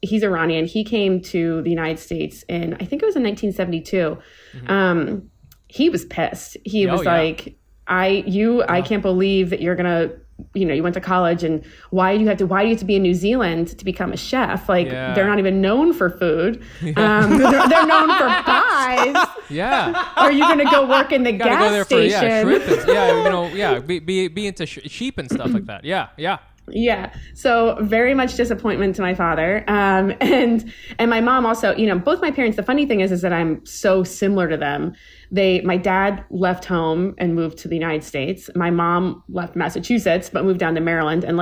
he's Iranian. He came to the United States in, I think it was in 1972. Mm-hmm. He was pissed. He was like, I can't believe that you're going to, you went to college, and why do you have to be in New Zealand to become a chef? Like they're not even known for food. They're known for pies. Yeah. Are you going to go work in the gas go there station? For, shrimp be into sheep and stuff like that. Yeah. So very much disappointment to my father. And my mom also, both my parents, the funny thing is that I'm so similar to them. My dad left home and moved to the United States. My mom left Massachusetts, but moved down to Maryland. And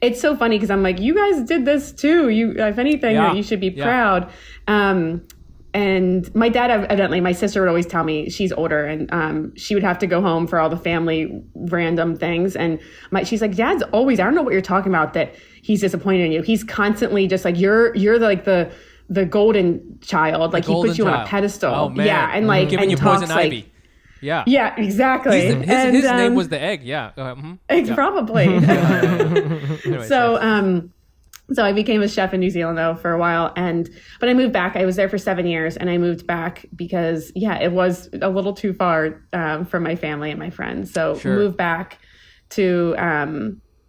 it's so funny because I'm like, you guys did this too. If anything, you should be proud. And my dad, evidently, my sister would always tell me, she's older, and she would have to go home for all the family random things. And she's like, Dad's always, I don't know what you're talking about, that he's disappointed in you. He's constantly just like, you're the golden child. Like he puts you on a pedestal. Oh, man. Yeah. And giving you poison ivy. Yeah. Yeah, exactly. His name was the egg. Yeah. Probably. Anyway, So I became a chef in New Zealand though for a while, but I moved back. I was there for 7 years, and I moved back because it was a little too far from my family and my friends. So moved back to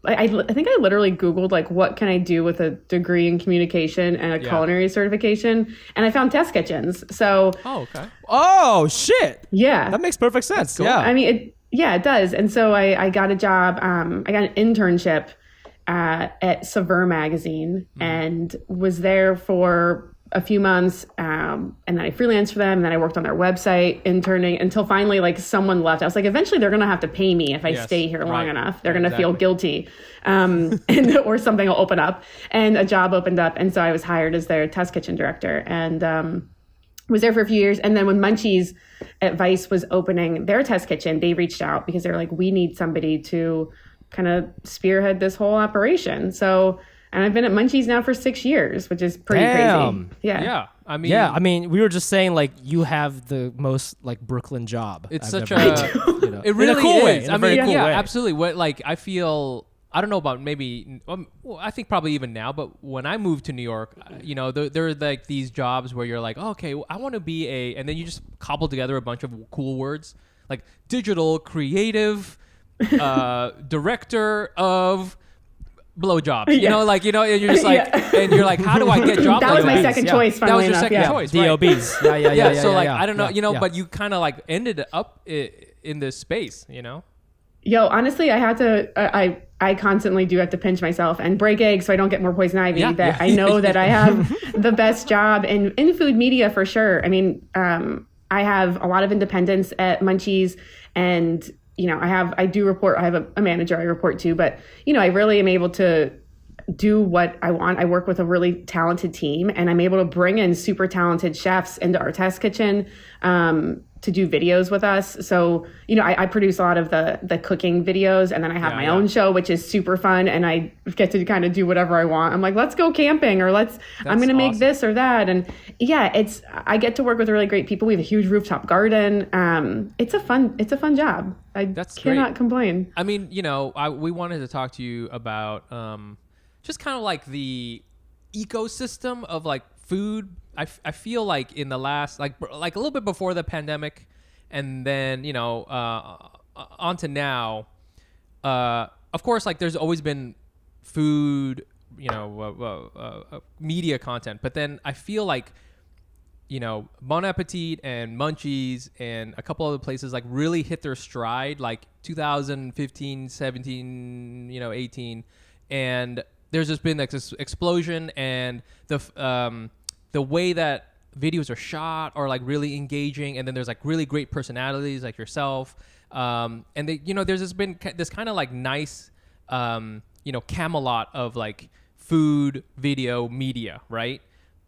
I think I literally Googled like, what can I do with a degree in communication and a culinary certification, and I found test kitchens. So oh shit, yeah, that makes perfect sense. Cool. Yeah, I mean it does. And so I got a job. I got an internship at Saveur magazine, and was there for a few months, and then I freelanced for them, and then I worked on their website interning until finally like someone left. I was like, eventually they're gonna have to pay me if I stay here long enough. They're gonna feel guilty, or something will open up, and a job opened up, and so I was hired as their test kitchen director, and was there for a few years. And then when Munchies at Vice was opening their test kitchen, they reached out because they were like, we need somebody to kind of spearhead this whole operation. So, and I've been at Munchies now for 6 years, which is pretty crazy. Yeah. I mean, we were just saying like you have the most like Brooklyn job. It's it really in a cool is. way. I mean, yeah, absolutely. What I feel, I don't know about maybe, I think probably even now, but when I moved to New York, there are like these jobs where you're like, I want to be and then you just cobble together a bunch of cool words like digital creative director of blowjobs. And you're just like, and you're like, how do I get jobs? That was my second choice. That was your second choice. DOBs. Right? Yeah. So I don't know, but you kind of like ended up in this space, Yo, honestly, I had to. I constantly do have to pinch myself and break eggs so I don't get more poison ivy. I know that I have the best job in food media for sure. I mean, I have a lot of independence at Munchies, and I do report. I have a manager I report to, but I really am able to do what I want. I work with a really talented team, and I'm able to bring in super talented chefs into our test kitchen to do videos with us. So, I produce a lot of the cooking videos, and then I have my own show, which is super fun. And I get to kind of do whatever I want. I'm like, let's go camping, or I'm going to make this or that. And I get to work with really great people. We have a huge rooftop garden. It's a fun job. I cannot complain. I mean, we wanted to talk to you about, just kind of like the ecosystem of like food. I feel like in the last like a little bit before the pandemic, and then on to now. Of course, like there's always been food, media content, but then I feel like Bon Appetit and Munchies and a couple other places like really hit their stride like 2015, 17, 18, and there's just been like this explosion, and the way that videos are shot are like really engaging, and then there's like really great personalities like yourself, and there's just been this kind of like nice Camelot of like food video media, right?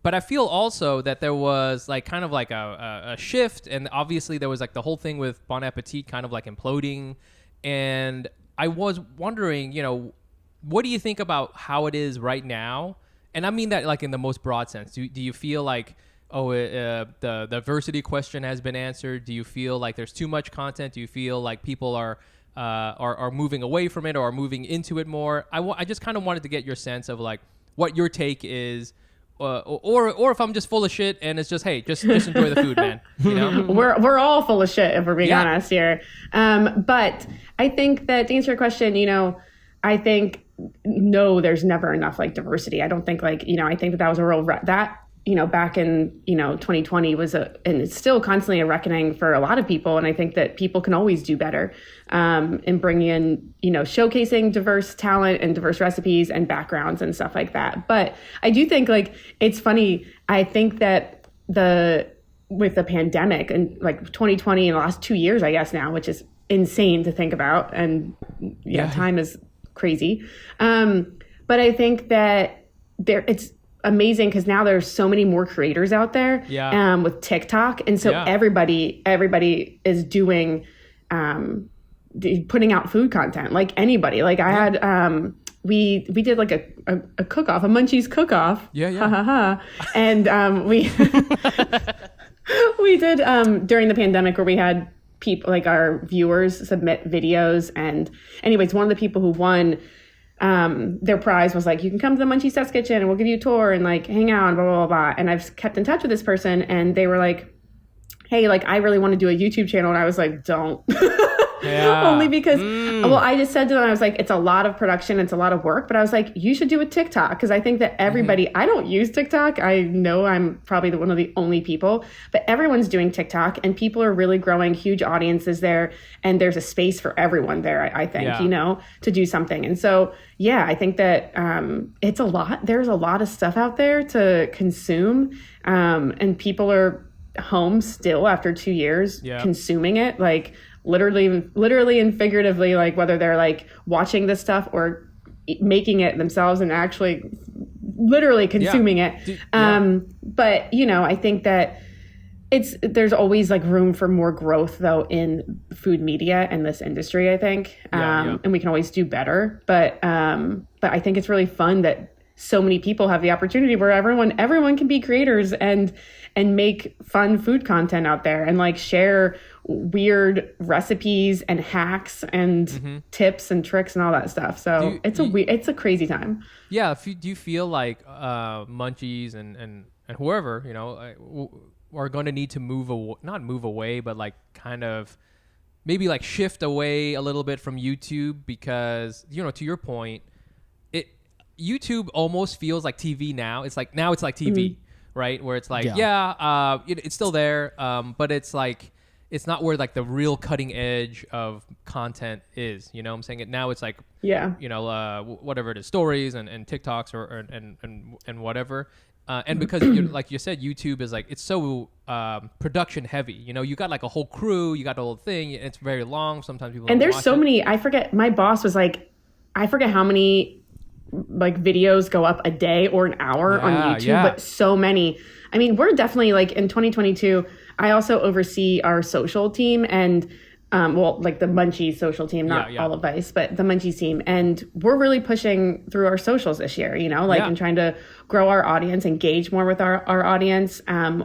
But I feel also that there was like kind of like a shift, and obviously there was like the whole thing with Bon Appetit kind of like imploding, and I was wondering, what do you think about how it is right now? And I mean that like in the most broad sense. Do you feel like, the diversity question has been answered? Do you feel like there's too much content? Do you feel like people are moving away from it or are moving into it more? I just kind of wanted to get your sense of like what your take is, or if I'm just full of shit and it's just, hey, just enjoy the food, man. We're all full of shit if we're being honest here. But I think that to answer your question, I think no, there's never enough like diversity. I don't think like, I think that was a real back in 2020 was and it's still constantly a reckoning for a lot of people. And I think that people can always do better in bringing in, showcasing diverse talent and diverse recipes and backgrounds and stuff like that. But I do think like it's funny. I think that with the pandemic and like 2020 in the last 2 years, I guess now, which is insane to think about, and time is crazy. But I think that it's amazing because now there's so many more creators out there with TikTok. And so everybody is doing, putting out food content, like anybody. Like I had, we did like a cook-off, a Munchies cook-off. And we did during the pandemic where we had people like our viewers submit videos, and anyways, one of the people who won, their prize was like, you can come to the Munchies Test Kitchen and we'll give you a tour and like hang out and blah, blah, blah, blah. And I've kept in touch with this person, and they were like, hey, like I really want to do a YouTube channel. And I was like, don't. Only because, I just said to them, I was like, it's a lot of production, it's a lot of work, but I was like, you should do a TikTok, because I think that everybody, I don't use TikTok. I know I'm probably one of the only people, but everyone's doing TikTok, and people are really growing huge audiences there, and there's a space for everyone there, I think, to do something. And so, I think that it's a lot. There's a lot of stuff out there to consume, and people are home still after 2 years consuming it, like literally and figuratively, like whether they're like watching this stuff or making it themselves and actually literally consuming it. But I think that there's always like room for more growth though in food media and this industry, I think. And we can always do better. But I think it's really fun that so many people have the opportunity where everyone can be creators and make fun food content out there and like share weird recipes and hacks and tips and tricks and all that stuff. So it's a crazy time. Yeah. Do you feel like Munchies and whoever, are going to need to not move away, but like kind of maybe like shift away a little bit from YouTube, because, to your point, YouTube almost feels like TV now. It's like TV, right? Where it's like, it's still there, but it's like it's not where like the real cutting edge of content is. You know what I'm saying? Now it's like, yeah, you know, whatever it is, stories and TikToks and whatever. And because like you said, YouTube is like, it's so production heavy. You know, you got like a whole crew, you got the whole thing. It's very long. Sometimes people and there's so many. I forget. My boss was like, I forget how many like videos go up a day or an hour on YouTube, but so many. I mean, we're definitely like in 2022. I also oversee our social team and. Well, like the Munchies social team, not all of Vice, but the Munchies team. And we're really pushing through our socials this year, you know, like and trying to grow our audience, engage more with our audience.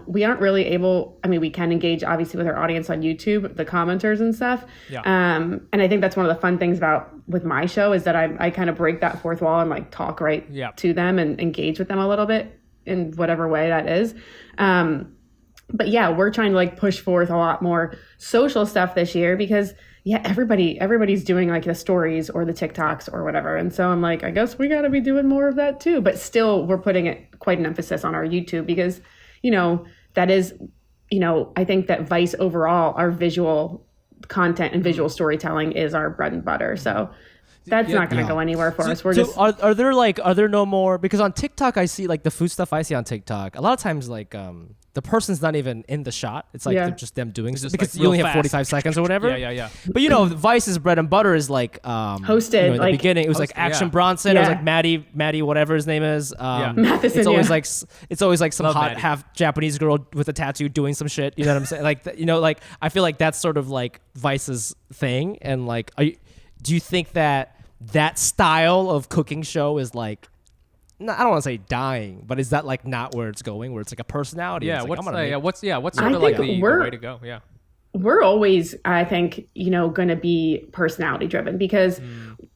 We aren't really able, I mean, we can engage obviously with our audience on YouTube, the commenters and stuff. Yeah. And I think that's one of the fun things with my show is that I kind of break that fourth wall and like talk to them and engage with them a little bit in whatever way that is. But yeah, we're trying to like push forth a lot more social stuff this year because everybody's doing like the stories or the TikToks or whatever. And so I'm like, I guess we got to be doing more of that too. But still, we're putting it quite an emphasis on our YouTube because, you know, that is, you know, I think that Vice overall, our visual content and visual storytelling is our bread and butter. So that's not going to go anywhere for us. We're just are there no more, because on TikTok I see like the food stuff I see on TikTok a lot of times like the person's not even in the shot. It's like just them doing stuff because like you only have 45 seconds or whatever. Yeah. But you know, Vice's bread and butter is like hosted. You know, in the beginning, it was like Action Bronson. It was like Maddie, whatever his name is. Matheson, it's always like some Love hot Maddie. half Japanese girl with a tattoo doing some shit. You know what I'm saying? Like you know, like I feel like that's sort of like Vice's thing. And like, do you think that style of cooking show is like? I don't want to say dying, but is that like not where it's going? Where it's like a personality? Yeah, like, what's sort of like the way to go? Yeah, we're always, I think, you know, going to be personality driven because,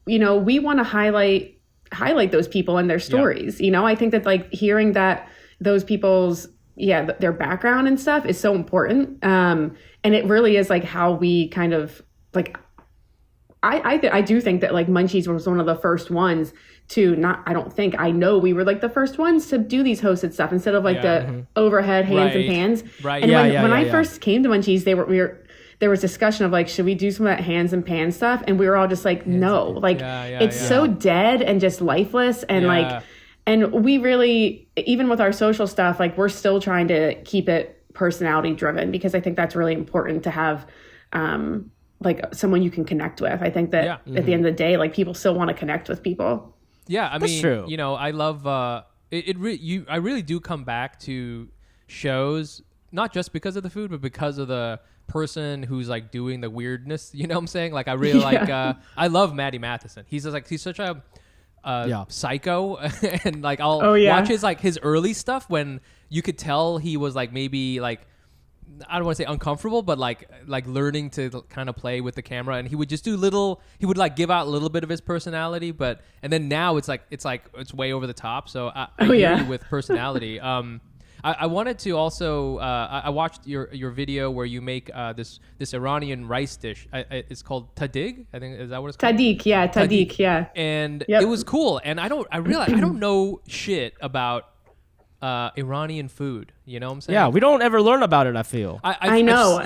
you know, we want to highlight those people and their stories. You know, I think that like hearing that those people's their background and stuff is so important, and it really is like how we kind of like. I do think that like Munchies was one of the first ones to I know we were like the first ones to do these hosted stuff instead of like the overhead hands and pans. Right. And when I first came to Munchies, there was discussion of like, should we do some of that hands and pan stuff? And we were all just like, no, like it's so dead and just lifeless. And like, and we really, even with our social stuff, like we're still trying to keep it personality driven because I think that's really important to have, like someone you can connect with. I think that at the end of the day, like people still want to connect with people. Yeah, I mean, true. You know, I love I really do come back to shows not just because of the food, but because of the person who's like doing the weirdness. You know what I'm saying? Like I really like. I love Maddie Matheson. He's such a psycho, and like I'll watch his early stuff when you could tell he was like maybe like. I don't want to say uncomfortable, but like learning to kind of play with the camera, and he would just he would like give out a little bit of his personality, and then now it's way over the top. So I hear you with personality. I wanted to also I watched your video where you make this Iranian rice dish. It's called tadig. I think is that what it's called? Tadig, yeah. And it was cool. And I realized I don't know shit about Iranian food, you know what I'm saying? Yeah, we don't ever learn about it, I feel. I know.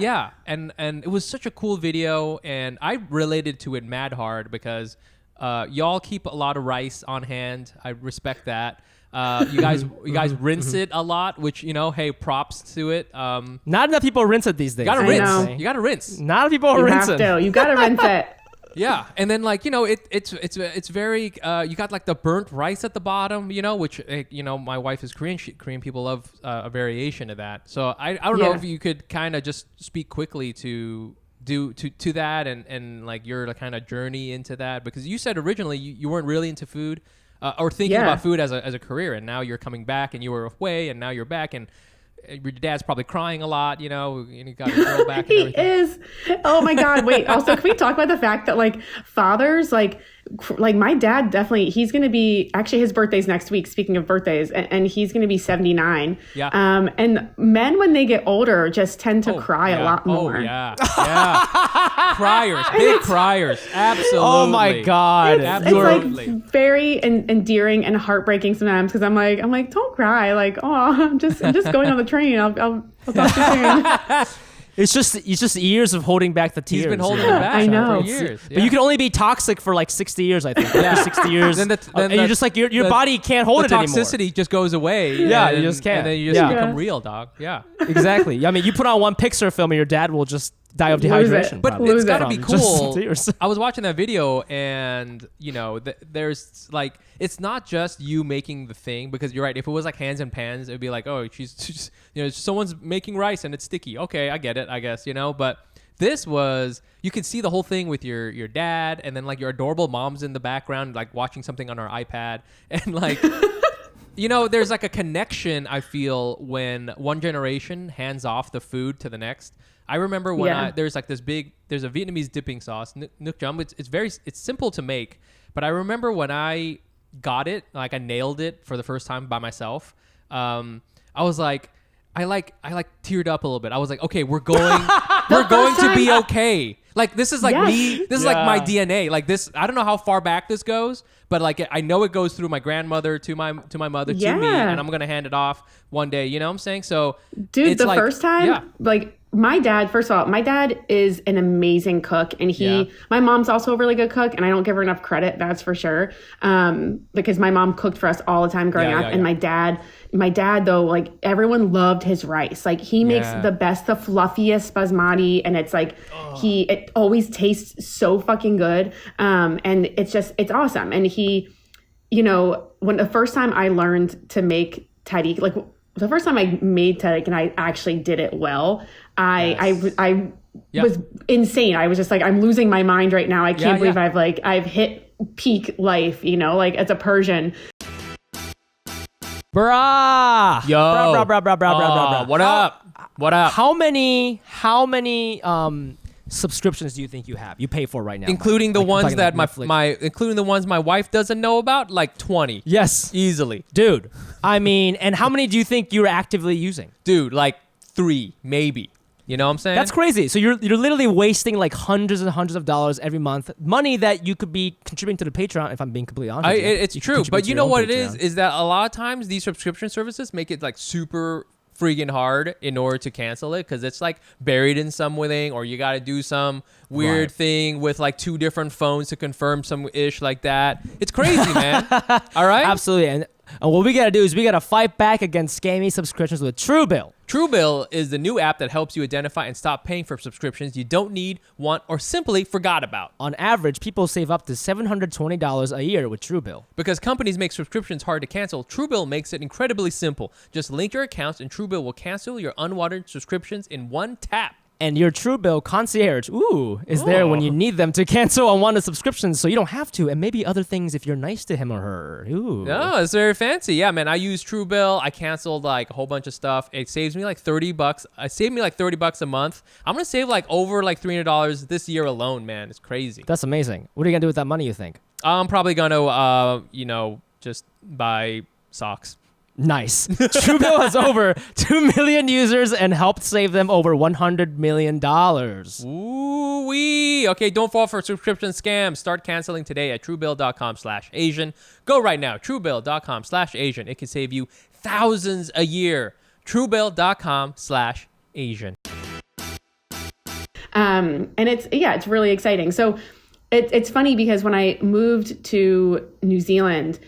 And it was such a cool video, and I related to it mad hard because y'all keep a lot of rice on hand. I respect that. You guys rinse it a lot, which, you know, hey, props to it. Not enough people rinse it these days. You gotta rinse. Not enough people rinse it. You gotta rinse it. Yeah, and then like, you know, it's very you got like the burnt rice at the bottom, you know, which you know, my wife is Korean. Korean people love a variation of that. So I don't know if you could kind of just speak quickly to that and like your kind of journey into that, because you said originally you weren't really into food or thinking about food as a career, and now you're coming back, and you were away and now you're back, and your dad's probably crying a lot, you know, and you got your girl back. He is. Oh my God. Wait, also, can we talk about the fact that like fathers, like my dad definitely, he's going to be, actually his birthday's next week, speaking of birthdays, and he's going to be 79. Yeah. And men, when they get older, just tend to cry a lot more. Oh, yeah. Criers. Big criers. Absolutely. Oh my God. It's like very endearing and heartbreaking sometimes, because I'm like, don't cry. Like, oh, I'm just going on the train. I'll talk to you soon. It's just years of holding back the tears. He's been holding it back I know. for years. But you can only be toxic for like 60 years, I think. After 60 years. And you're just like, your body can't hold it anymore. The toxicity just goes away. Yeah, you just can't. And then you just become real, dog. Yeah. Exactly. I mean, you put on one Pixar film and your dad will just die of dehydration. But it's got to be cool. Just I was watching that video and, there's like, it's not just you making the thing, because you're right. If it was like hands and pans, it would be like, oh, she's someone's making rice and it's sticky. Okay, I get it, I guess, But this was, you could see the whole thing with your dad, and then like your adorable mom's in the background, like watching something on her iPad. And like, there's like a connection, I feel, when one generation hands off the food to the next. I remember when there's a Vietnamese dipping sauce, Nuc Jam. It's simple to make, but I remember when I got it, like I nailed it for the first time by myself. I was like, I teared up a little bit. I was like, okay, we're going to be okay. Like this is like me. This is like my DNA. Like this, I don't know how far back this goes, but like I know it goes through my grandmother to my mother to me, and I'm gonna hand it off one day. You know what I'm saying? So, dude, the first time, like. My dad, first of all, my dad is an amazing cook, and my mom's also a really good cook, and I don't give her enough credit, that's for sure. Because my mom cooked for us all the time growing up, and my dad though, like everyone loved his rice. Like he makes the fluffiest basmati, and it's like it always tastes so fucking good. And it's awesome. And he, when the first time I learned to make tahdig, like the first time I made tahdig and I actually did it well, I was insane. I was just like, I'm losing my mind right now. I can't believe I've hit peak life, like as a Persian. Brah! Yo! Brah. What up? How many subscriptions do you think you have? You pay for right now, including the ones that including the ones my wife doesn't know about, like 20. Yes, easily, dude. I mean, and how many do you think you're actively using? Dude, like 3, maybe. You know what I'm saying? That's crazy. So you're literally wasting like hundreds and hundreds of dollars every month, money that you could be contributing to the Patreon. If I'm being completely honest, it's true. But you know what Patreon. It is that a lot of times these subscription services make it like super freaking hard in order to cancel it, because it's like buried in something, or you got to do some weird thing with like 2 different phones to confirm some ish like that. It's crazy, man. All right, absolutely. And what we got to do is we got to fight back against scammy subscriptions with Truebill. Truebill is the new app that helps you identify and stop paying for subscriptions you don't need, want, or simply forgot about. On average, people save up to $720 a year with Truebill. Because companies make subscriptions hard to cancel, Truebill makes it incredibly simple. Just link your accounts and Truebill will cancel your unwanted subscriptions in one tap. And your Truebill concierge, is there when you need them to cancel unwanted subscriptions, so you don't have to, and maybe other things if you're nice to him or her. Ooh. No, it's very fancy. Yeah, man, I use Truebill. I canceled like a whole bunch of stuff. It saves me like $30. It saved me like $30 a month. I'm gonna save like over like $300 this year alone, man. It's crazy. That's amazing. What are you gonna do with that money, you think? I'm probably gonna, just buy socks. Nice. Truebill has over 2 million users and helped save them over $100 million. Ooh-wee. Okay, don't fall for subscription scams. Start canceling today at Truebill.com/Asian. Go right now, Truebill.com/Asian. It can save you thousands a year. Truebill.com/Asian. And it's really exciting. So it's funny because when I moved to New Zealand,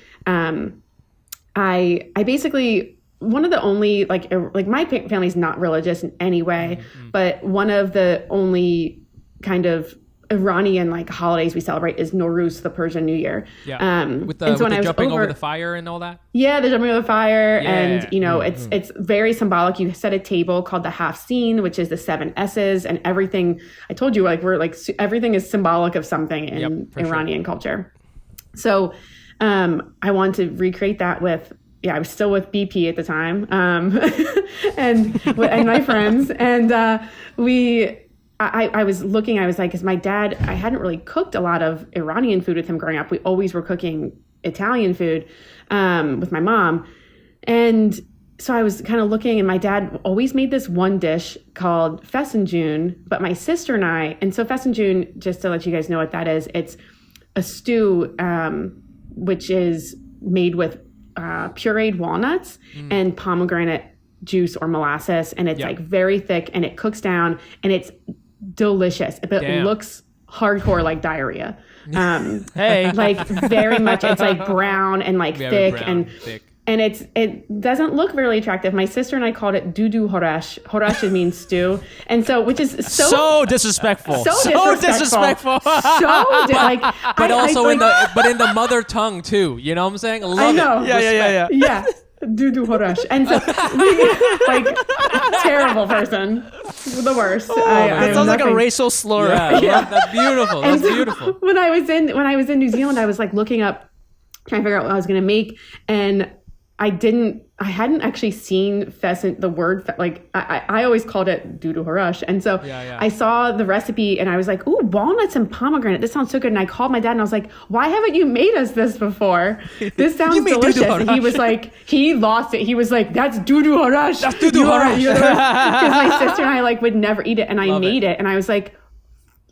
I basically, one of the only, like my family's not religious in any way, but one of the only kind of Iranian like holidays we celebrate is Nowruz, the Persian New Year. Yeah. With the jumping over the fire and all that. Yeah, the jumping over the fire, and it's very symbolic. You set a table called the Half Scene, which is the 7 S's, and everything. I told you, like everything is symbolic of something in Iranian culture. So. I wanted to recreate that with, I was still with BP at the time, and my friends. And I was looking, I was like, because my dad, I hadn't really cooked a lot of Iranian food with him growing up. We always were cooking Italian food with my mom. And so I was kind of looking, and my dad always made this one dish called Fesenjoon, but my sister and so Fesenjoon, just to let you guys know what that is, it's a stew, which is made with pureed walnuts and pomegranate juice or molasses, and it's like very thick, and it cooks down, and it's delicious. But it looks hardcore like diarrhea. Like very much. It's like brown and like thick. And it doesn't look really attractive. My sister and I called it dudu horash. Horash means stew, and so which is so disrespectful. So disrespectful. But also in the mother tongue too. You know what I'm saying? I know. Yeah. Dudu horash, and so like terrible person, the worst. That sounds like a racial slur. Yeah. That's beautiful. That's beautiful. When I was in New Zealand, I was like looking up, trying to figure out what I was going to make, and I hadn't actually seen pheasant, the word, like I always called it dudu horash. And so I saw the recipe and I was like, ooh, walnuts and pomegranate. This sounds so good. And I called my dad and I was like, why haven't you made us this before? This sounds delicious. And he was like, he lost it. He was like, that's dudu horash. That's dudu horash. Because my sister and I like would never eat it. And I made it. And I was like,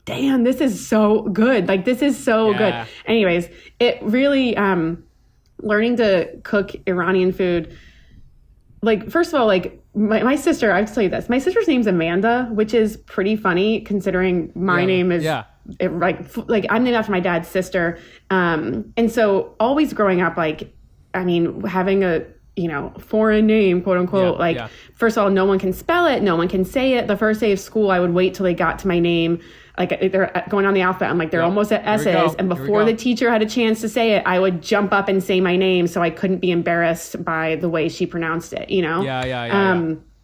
damn, this is so good. Like, this is so good. Anyways, it really, learning to cook Iranian food, like, first of all, like my sister, I have to tell you this, my sister's name's Amanda, which is pretty funny considering my name is like I'm named after my dad's sister. And so always growing up, like, I mean, having a, foreign name, quote unquote, first of all, no one can spell it. No one can say it. The first day of school, I would wait till they got to my name. Like, they're going on the alphabet. I'm like, they're almost at S's. And before the teacher had a chance to say it, I would jump up and say my name so I couldn't be embarrassed by the way she pronounced it,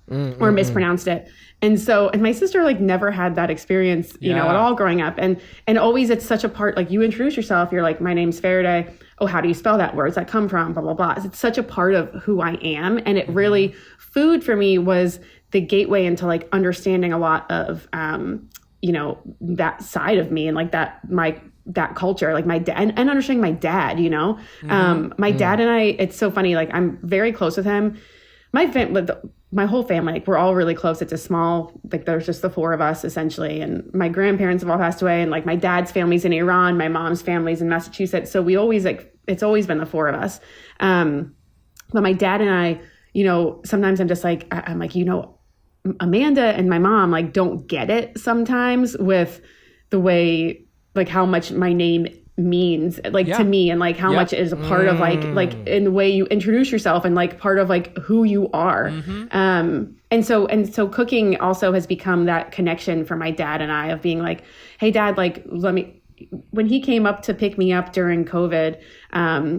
or mispronounced it. And so, and my sister like never had that experience, at all growing up. And always it's such a part, like you introduce yourself, you're like, my name's Farideh. Oh, how do you spell that? Where does that come from? Blah, blah, blah. It's such a part of who I am. And it really, food for me was the gateway into like understanding a lot of, that side of me and like that culture, like my dad and understanding my dad, my dad and I, it's so funny. Like I'm very close with him. My whole family, like we're all really close. It's a small, like there's just the four of us essentially. And my grandparents have all passed away. And like my dad's family's in Iran, my mom's family's in Massachusetts. So we always it's always been the four of us. But my dad and I, sometimes I'm just like, I'm like, Amanda and my mom like don't get it sometimes with the way, like how much my name means like to me, and like how much it is a part of like in the way you introduce yourself and like part of like who you are. And so cooking also has become that connection for my dad and I of being like, hey dad, like when he came up to pick me up during COVID,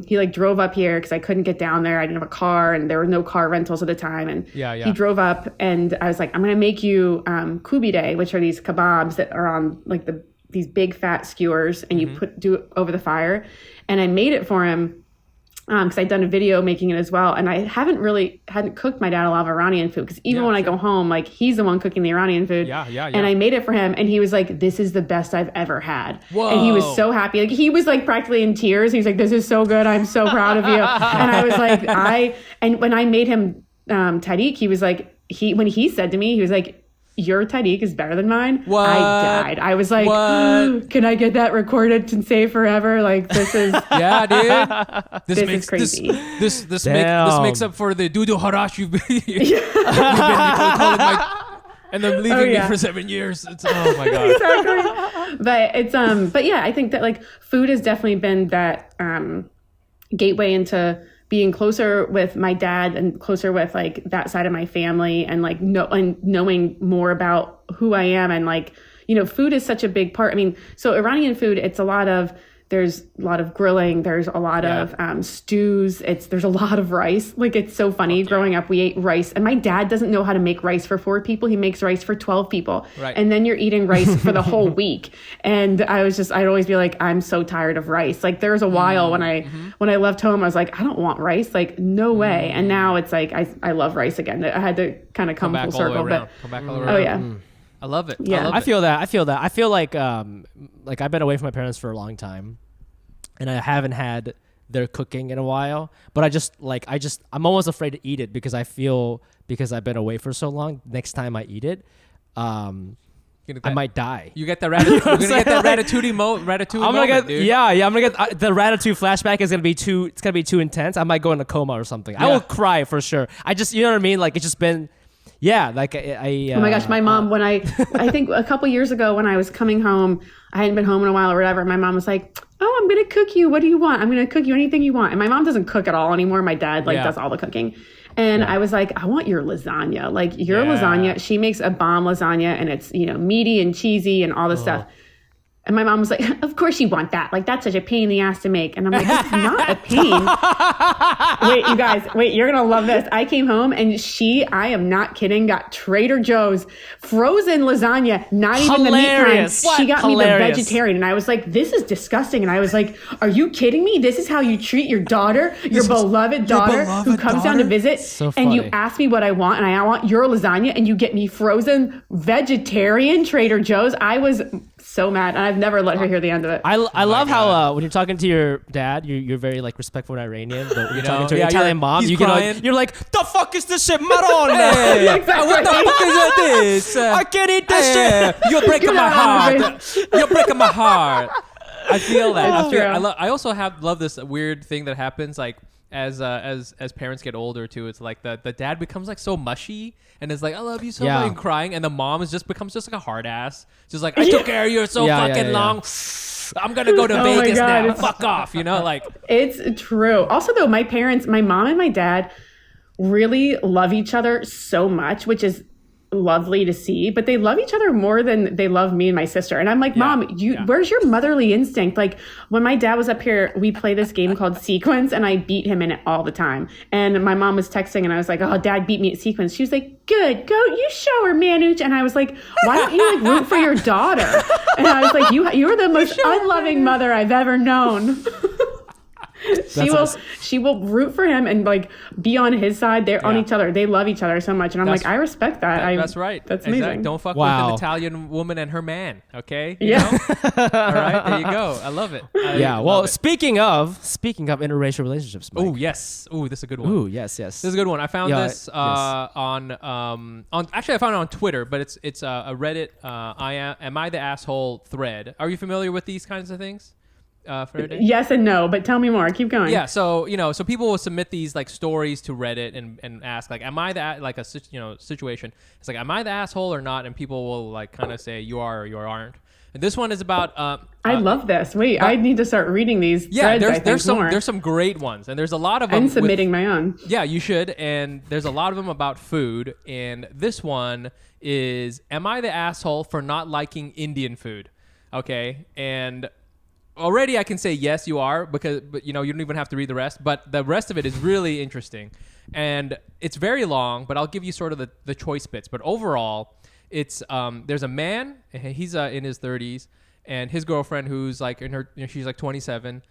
he like drove up here because I couldn't get down there. I didn't have a car and there were no car rentals at the time. And he drove up and I was like, I'm going to make you kubide, which are these kebabs that are on like these big fat skewers and you do it over the fire. And I made it for him because I'd done a video making it as well. And I hadn't cooked my dad a lot of Iranian food because even when I go home, like he's the one cooking the Iranian food. And I made it for him and he was like, this is the best I've ever had. Whoa. And he was so happy. Like he was like practically in tears. He was like, this is so good. I'm so proud of you. And I was like, and when I made him tahdig, he was like, when he said to me, he was like, your tahdig is better than mine. What? I died. I was like, can I get that recorded and save forever? Like this is dude. This is crazy. This makes up for the dudu harash you've been calling my, and then leaving me for 7 years. It's oh my god. Exactly. But it's but yeah, I think that like food has definitely been that gateway into being closer with my dad and closer with like that side of my family and like knowing more about who I am. And like, food is such a big part. I mean, so Iranian food, there's a lot of grilling. There's a lot of stews. There's a lot of rice. Like, it's so funny. Growing up, we ate rice. And my dad doesn't know how to make rice for 4 people. He makes rice for 12 people. Right. And then you're eating rice for the whole week. And I'd always be like, I'm so tired of rice. Like, there was a while when I left home, I was like, I don't want rice. Like, no way. And now it's like, I love rice again. I had to kind of come full circle. Come back all the way around. Oh, yeah. I love it. Yeah. I feel that. I feel like I've been away from my parents for a long time, and I haven't had their cooking in a while. But I'm almost afraid to eat it because I feel because I've been away for so long. Next time I eat it, I might die. You get the ratatouille. You're gonna get that ratatouille moment, dude. Yeah. I'm gonna get the ratatouille flashback is gonna be too. It's gonna be too intense. I might go in a coma or something. I will cry for sure. I just, you know what I mean? Like it's just been. Yeah, like I oh my gosh, my mom, when I think a couple years ago when I was coming home, I hadn't been home in a while or whatever. My mom was like, "Oh, I'm gonna cook you. What do you want? I'm gonna cook you anything you want." And my mom doesn't cook at all anymore. My dad does all the cooking. And I was like, I want your lasagna. Like your lasagna. She makes a bomb lasagna and it's, meaty and cheesy and all this stuff. And my mom was like, of course you want that. Like, that's such a pain in the ass to make. And I'm like, it's not a pain. Wait, you guys, you're going to love this. I came home and I am not kidding, got Trader Joe's frozen lasagna, not even the meat kind. She got me the vegetarian. And I was like, this is disgusting. And I was like, are you kidding me? This is how you treat your daughter, your beloved daughter who comes down to visit. So and you ask me what I want, and I want your lasagna, and you get me frozen vegetarian Trader Joe's. I was so mad, and I've never let her hear the end of it. I love how when you're talking to your dad, you're very like respectful and Iranian. But when you're talking to your Italian mom, you're like, the fuck is this shit, Marone? Exactly. What the fuck is this? I can't eat this shit. You're breaking my heart. You're breaking my heart. I feel that. I also love this weird thing that happens like as parents get older too. It's like the dad becomes like so mushy and is like, I love you so much, and crying, and the mom becomes just like a hard ass, just like, I took care of you so fucking long. I'm gonna go to Vegas now. Fuck off, like. It's true. Also though, my mom and my dad really love each other so much, which is lovely to see, but they love each other more than they love me and my sister. And I'm like, Mom, where's your motherly instinct? Like when my dad was up here, we play this game called Sequence, and I beat him in it all the time. And my mom was texting, and I was like, oh, Dad beat me at Sequence. She was like, good, go, you show her, Manuch. And I was like, why don't you like root for your daughter? And I was like, you are the most unloving mother I've ever known. She will root for him and like be on his side. They're on each other. They love each other so much, and I'm like, I respect that. That's right. That's amazing. Exactly. Don't fuck with an Italian woman and her man. Okay. You know? All right. There you go. I love it. Well, speaking of interracial relationships. Oh yes. Oh, this is a good one. Oh yes. This is a good one. I found this on actually I found it on Twitter, but it's a Reddit. Am I the asshole thread? Are you familiar with these kinds of things? Farideh? Yes and no, but tell me more. Keep going. Yeah, so so people will submit these like stories to Reddit and ask like, am I that like a situation? It's like, am I the asshole or not? And people will like kind of say you are or you aren't. And this one is about. I love this. Wait, I need to start reading these. Yeah, threads, there's some great ones, and there's a lot of them. I'm submitting my own. Yeah, you should. And there's a lot of them about food. And this one is, am I the asshole for not liking Indian food? Okay, and. Already I can say yes, you are, but you don't even have to read the rest. But the rest of it is really interesting, and it's very long. But I'll give you sort of the choice bits. But overall, it's there's a man. He's in his 30s, and his girlfriend who's like she's like 27.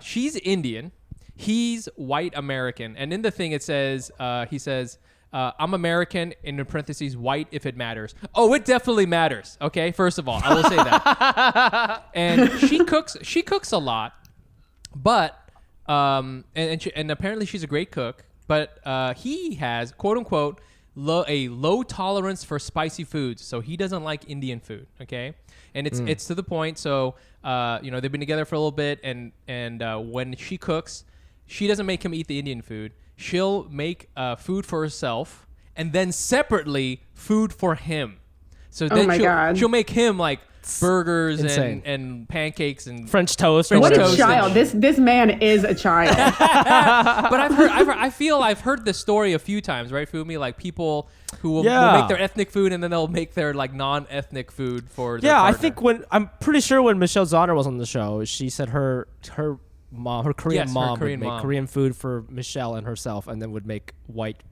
She's Indian. He's white American, and in the thing it says he says. I'm American, in parentheses, white if it matters. Oh, it definitely matters. Okay, first of all, I will say that. And she cooks a lot, but and apparently she's a great cook. But he has quote unquote a low tolerance for spicy foods, so he doesn't like Indian food. Okay, and it's to the point. So they've been together for a little bit, and when she cooks, she doesn't make him eat the Indian food. She'll make food for herself and then separately food for him. So then she'll make him like burgers and pancakes and French toast. What a child! This man is a child. But I've heard this story a few times, right, Fumi? Like people who will make their ethnic food and then they'll make their like non-ethnic food for their partner. I think I'm pretty sure when Michelle Zauner was on the show, she said her Korean mom would make Korean food for Michelle and herself, and then would make white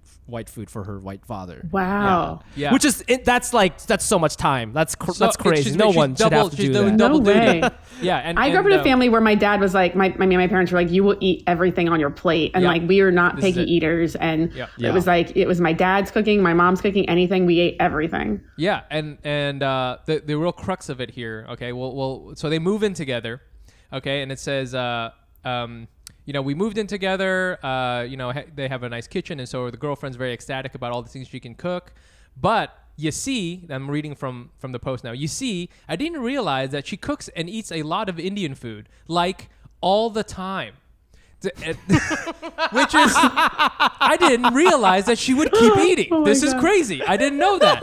food for her white father. Wow. Yeah. Which is that's so much time. That's crazy. No one should have to do that. No way. Yeah. And I grew up in a family where my dad was like, my parents were like, you will eat everything on your plate, and like we are not picky eaters, and it was my dad's cooking, my mom's cooking, anything, we ate everything. Yeah, and the real crux of it here. Okay, well, so they move in together. Okay, and it says. We moved in together, they have a nice kitchen, and so the girlfriend's very ecstatic about all the things she can cook. But you see, I'm reading from the post now. You see, I didn't realize that she cooks and eats a lot of Indian food, like all the time. Which is, I didn't realize that she would keep eating. This is crazy. I didn't know that.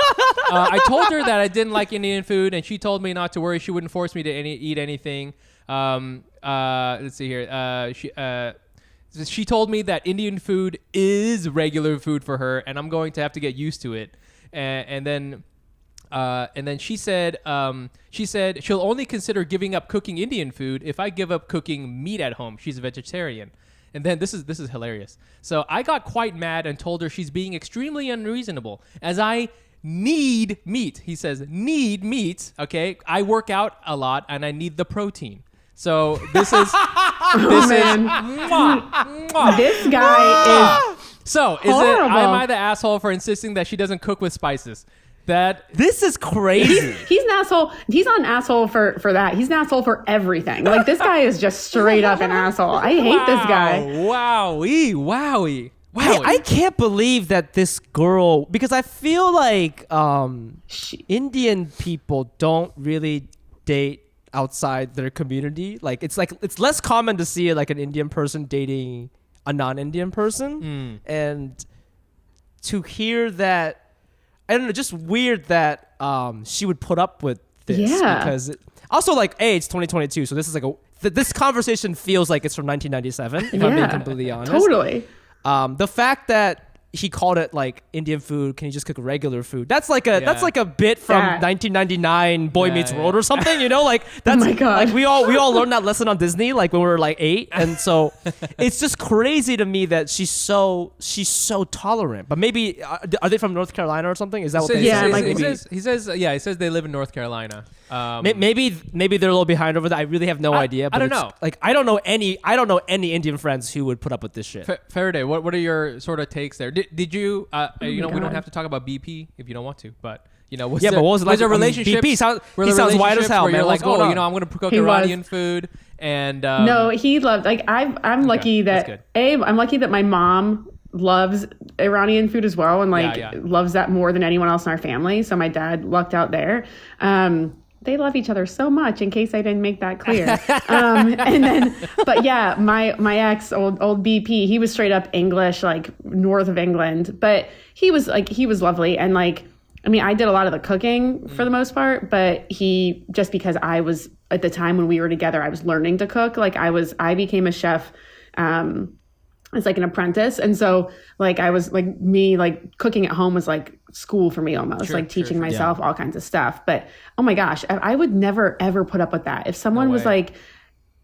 I told her that I didn't like Indian food, and she told me not to worry. She wouldn't force me to eat anything. Let's see here. She told me that Indian food is regular food for her, and I'm going to have to get used to it. And then she said she'll only consider giving up cooking Indian food if I give up cooking meat at home. She's a vegetarian. And then this is hilarious. So I got quite mad and told her she's being extremely unreasonable, as I need meat. He says, need meat. Okay. I work out a lot and I need the protein. So this is, this guy is so horrible. Am I the asshole for insisting that she doesn't cook with spices? This is crazy. He's an asshole. He's not an asshole for that. He's an asshole for everything. Like, this guy is just straight up an asshole. I hate this guy. Wowie. I can't believe that this girl, because I feel like Indian people don't really date outside their community. Like it's less common to see like an Indian person dating a non-Indian person. And to hear that, I don't know, just weird that she would put up with this. Because also, like, it's 2022, so this is like this conversation feels like it's from 1997, if I'm being completely honest. Totally. The fact that he called it like Indian food, can you just cook regular food? That's like a bit from 1999 Boy Meets World or something, you know? Like, that's oh my God. Like we all learned that lesson on Disney like when we were like 8, and so it's just crazy to me that she's so tolerant. But maybe are they from North Carolina or something? Is that what they say? He says they live in North Carolina. Maybe they're a little behind over that. I really have no idea. But I don't know. Like, I don't know any Indian friends who would put up with this shit. Farideh, what are your sort of takes there? Did you we don't have to talk about BP if you don't want to, but but what was it like? Was relationship? BP sounds white as hell, where man. You're like, I'm going to cook Iranian food, and no, he loved. Like, I'm lucky that I'm lucky that my mom loves Iranian food as well, and loves that more than anyone else in our family. So my dad lucked out there. They love each other so much, in case I didn't make that clear. And then, but yeah, my ex, old BP, he was straight up English, like north of England, but he was lovely. And like, I mean, I did a lot of the cooking for the most part, but he, just because I was, at the time when we were together, I was learning to cook. Like, I became a chef, as like an apprentice. And so like, I was like, cooking at home was like school for me almost, teaching myself all kinds of stuff. But oh my gosh, I would never ever put up with that. If someone was like,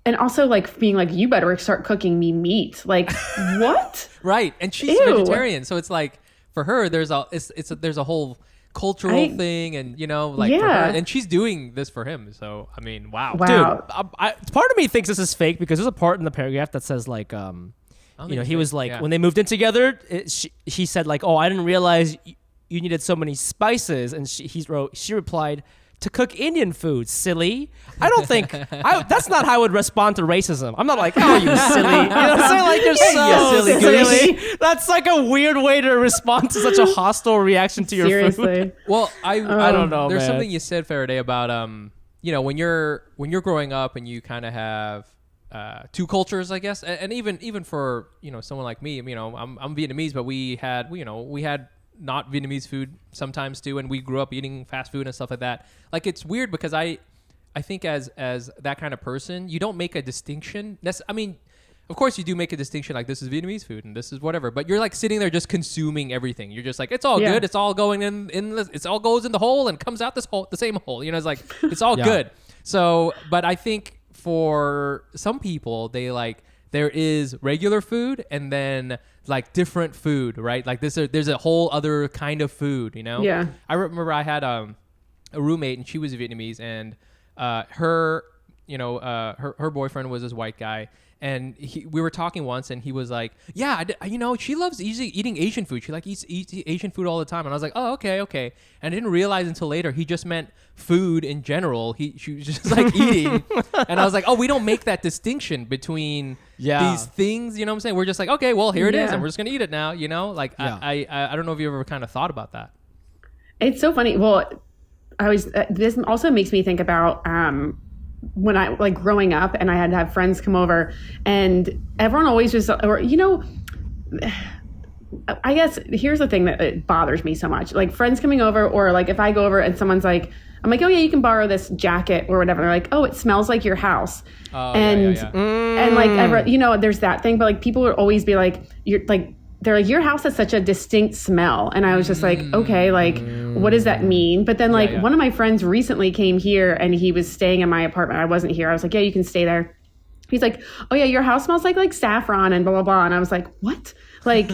and also like being like, you better start cooking me meat. Like, what? Right. And she's vegetarian. So it's like, for her, there's a whole cultural thing, and for her, and she's doing this for him. So I mean, wow. Dude, part of me thinks this is fake, because there's a part in the paragraph that says like, he was like, when they moved in together, he said like, oh, I didn't realize you needed so many spices. And she replied, to cook Indian food, silly. I don't think, that's not how I would respond to racism. I'm not like, oh, you silly. You know what I'm saying? Like, you're so silly. That's like a weird way to respond to such a hostile reaction to your food. Well, I don't know, there's man. something you said, Farideh, about, when you're growing up and you kind of have two cultures, I guess, and even for someone like me, I'm Vietnamese, but we had not Vietnamese food sometimes too, and we grew up eating fast food and stuff like that. Like, it's weird because I think as that kind of person, you don't make a distinction. I mean, of course you do make a distinction, like, this is Vietnamese food and this is whatever, but you're like sitting there just consuming everything. You're just like, it's all good. It's all going it all goes in the hole and comes out the same hole. It's like, it's all good. So, but I think for some people, they like, there is regular food and then like different food, right? Like there's a whole other kind of food, Yeah. I remember I had a roommate, and she was Vietnamese, and her boyfriend was this white guy, and we were talking once, and he was like, yeah, she loves eating Asian food. She like eats Asian food all the time. And I was like, oh, okay. And I didn't realize until later he just meant food in general. She was just like eating. And I was like, oh, we don't make that distinction between these things. You know what I'm saying? We're just like, okay, well, here it is, and we're just gonna eat it now. Like, I don't know if you ever kind of thought about that. It's so funny. Well, this also makes me think about when I like growing up and I had to have friends come over, and everyone always just, or I guess here's the thing that it bothers me so much. Like friends coming over, or like if I go over and someone's like, I'm like, oh yeah, you can borrow this jacket or whatever. They're like, oh, it smells like your house. And like, there's that thing. But like people would always be like, they're like, your house has such a distinct smell. And I was just like, okay, like, what does that mean? But then like one of my friends recently came here and he was staying in my apartment. I wasn't here. I was like, yeah, you can stay there. He's like, oh yeah, your house smells like saffron and blah, blah, blah. And I was like, what? Like,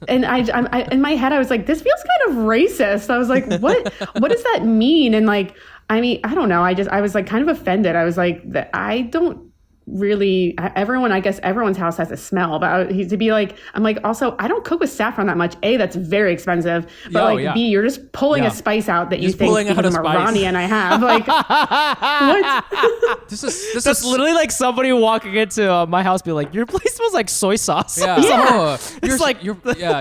and I in my head, I was like, this feels kind of racist. I was like, what does that mean? And like, I mean, I don't know. I was like kind of offended. I was like, I don't really, I guess everyone's house has a smell, but to be like, I'm like, also, I don't cook with saffron that much. A, that's very expensive. But B, you're just pulling a spice out that you think because I'm Iranian I have. Like, what? This is literally like somebody walking into my house being like, your place smells like soy sauce. Yeah.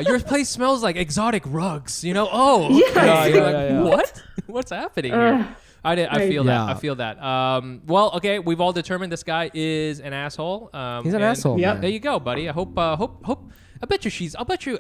Your place smells like exotic rugs, Oh. Yeah. What? What's happening here? I feel that. Well, okay, we've all determined this guy is an asshole. He's an asshole. Yep. There you go, buddy. I hope. I bet you.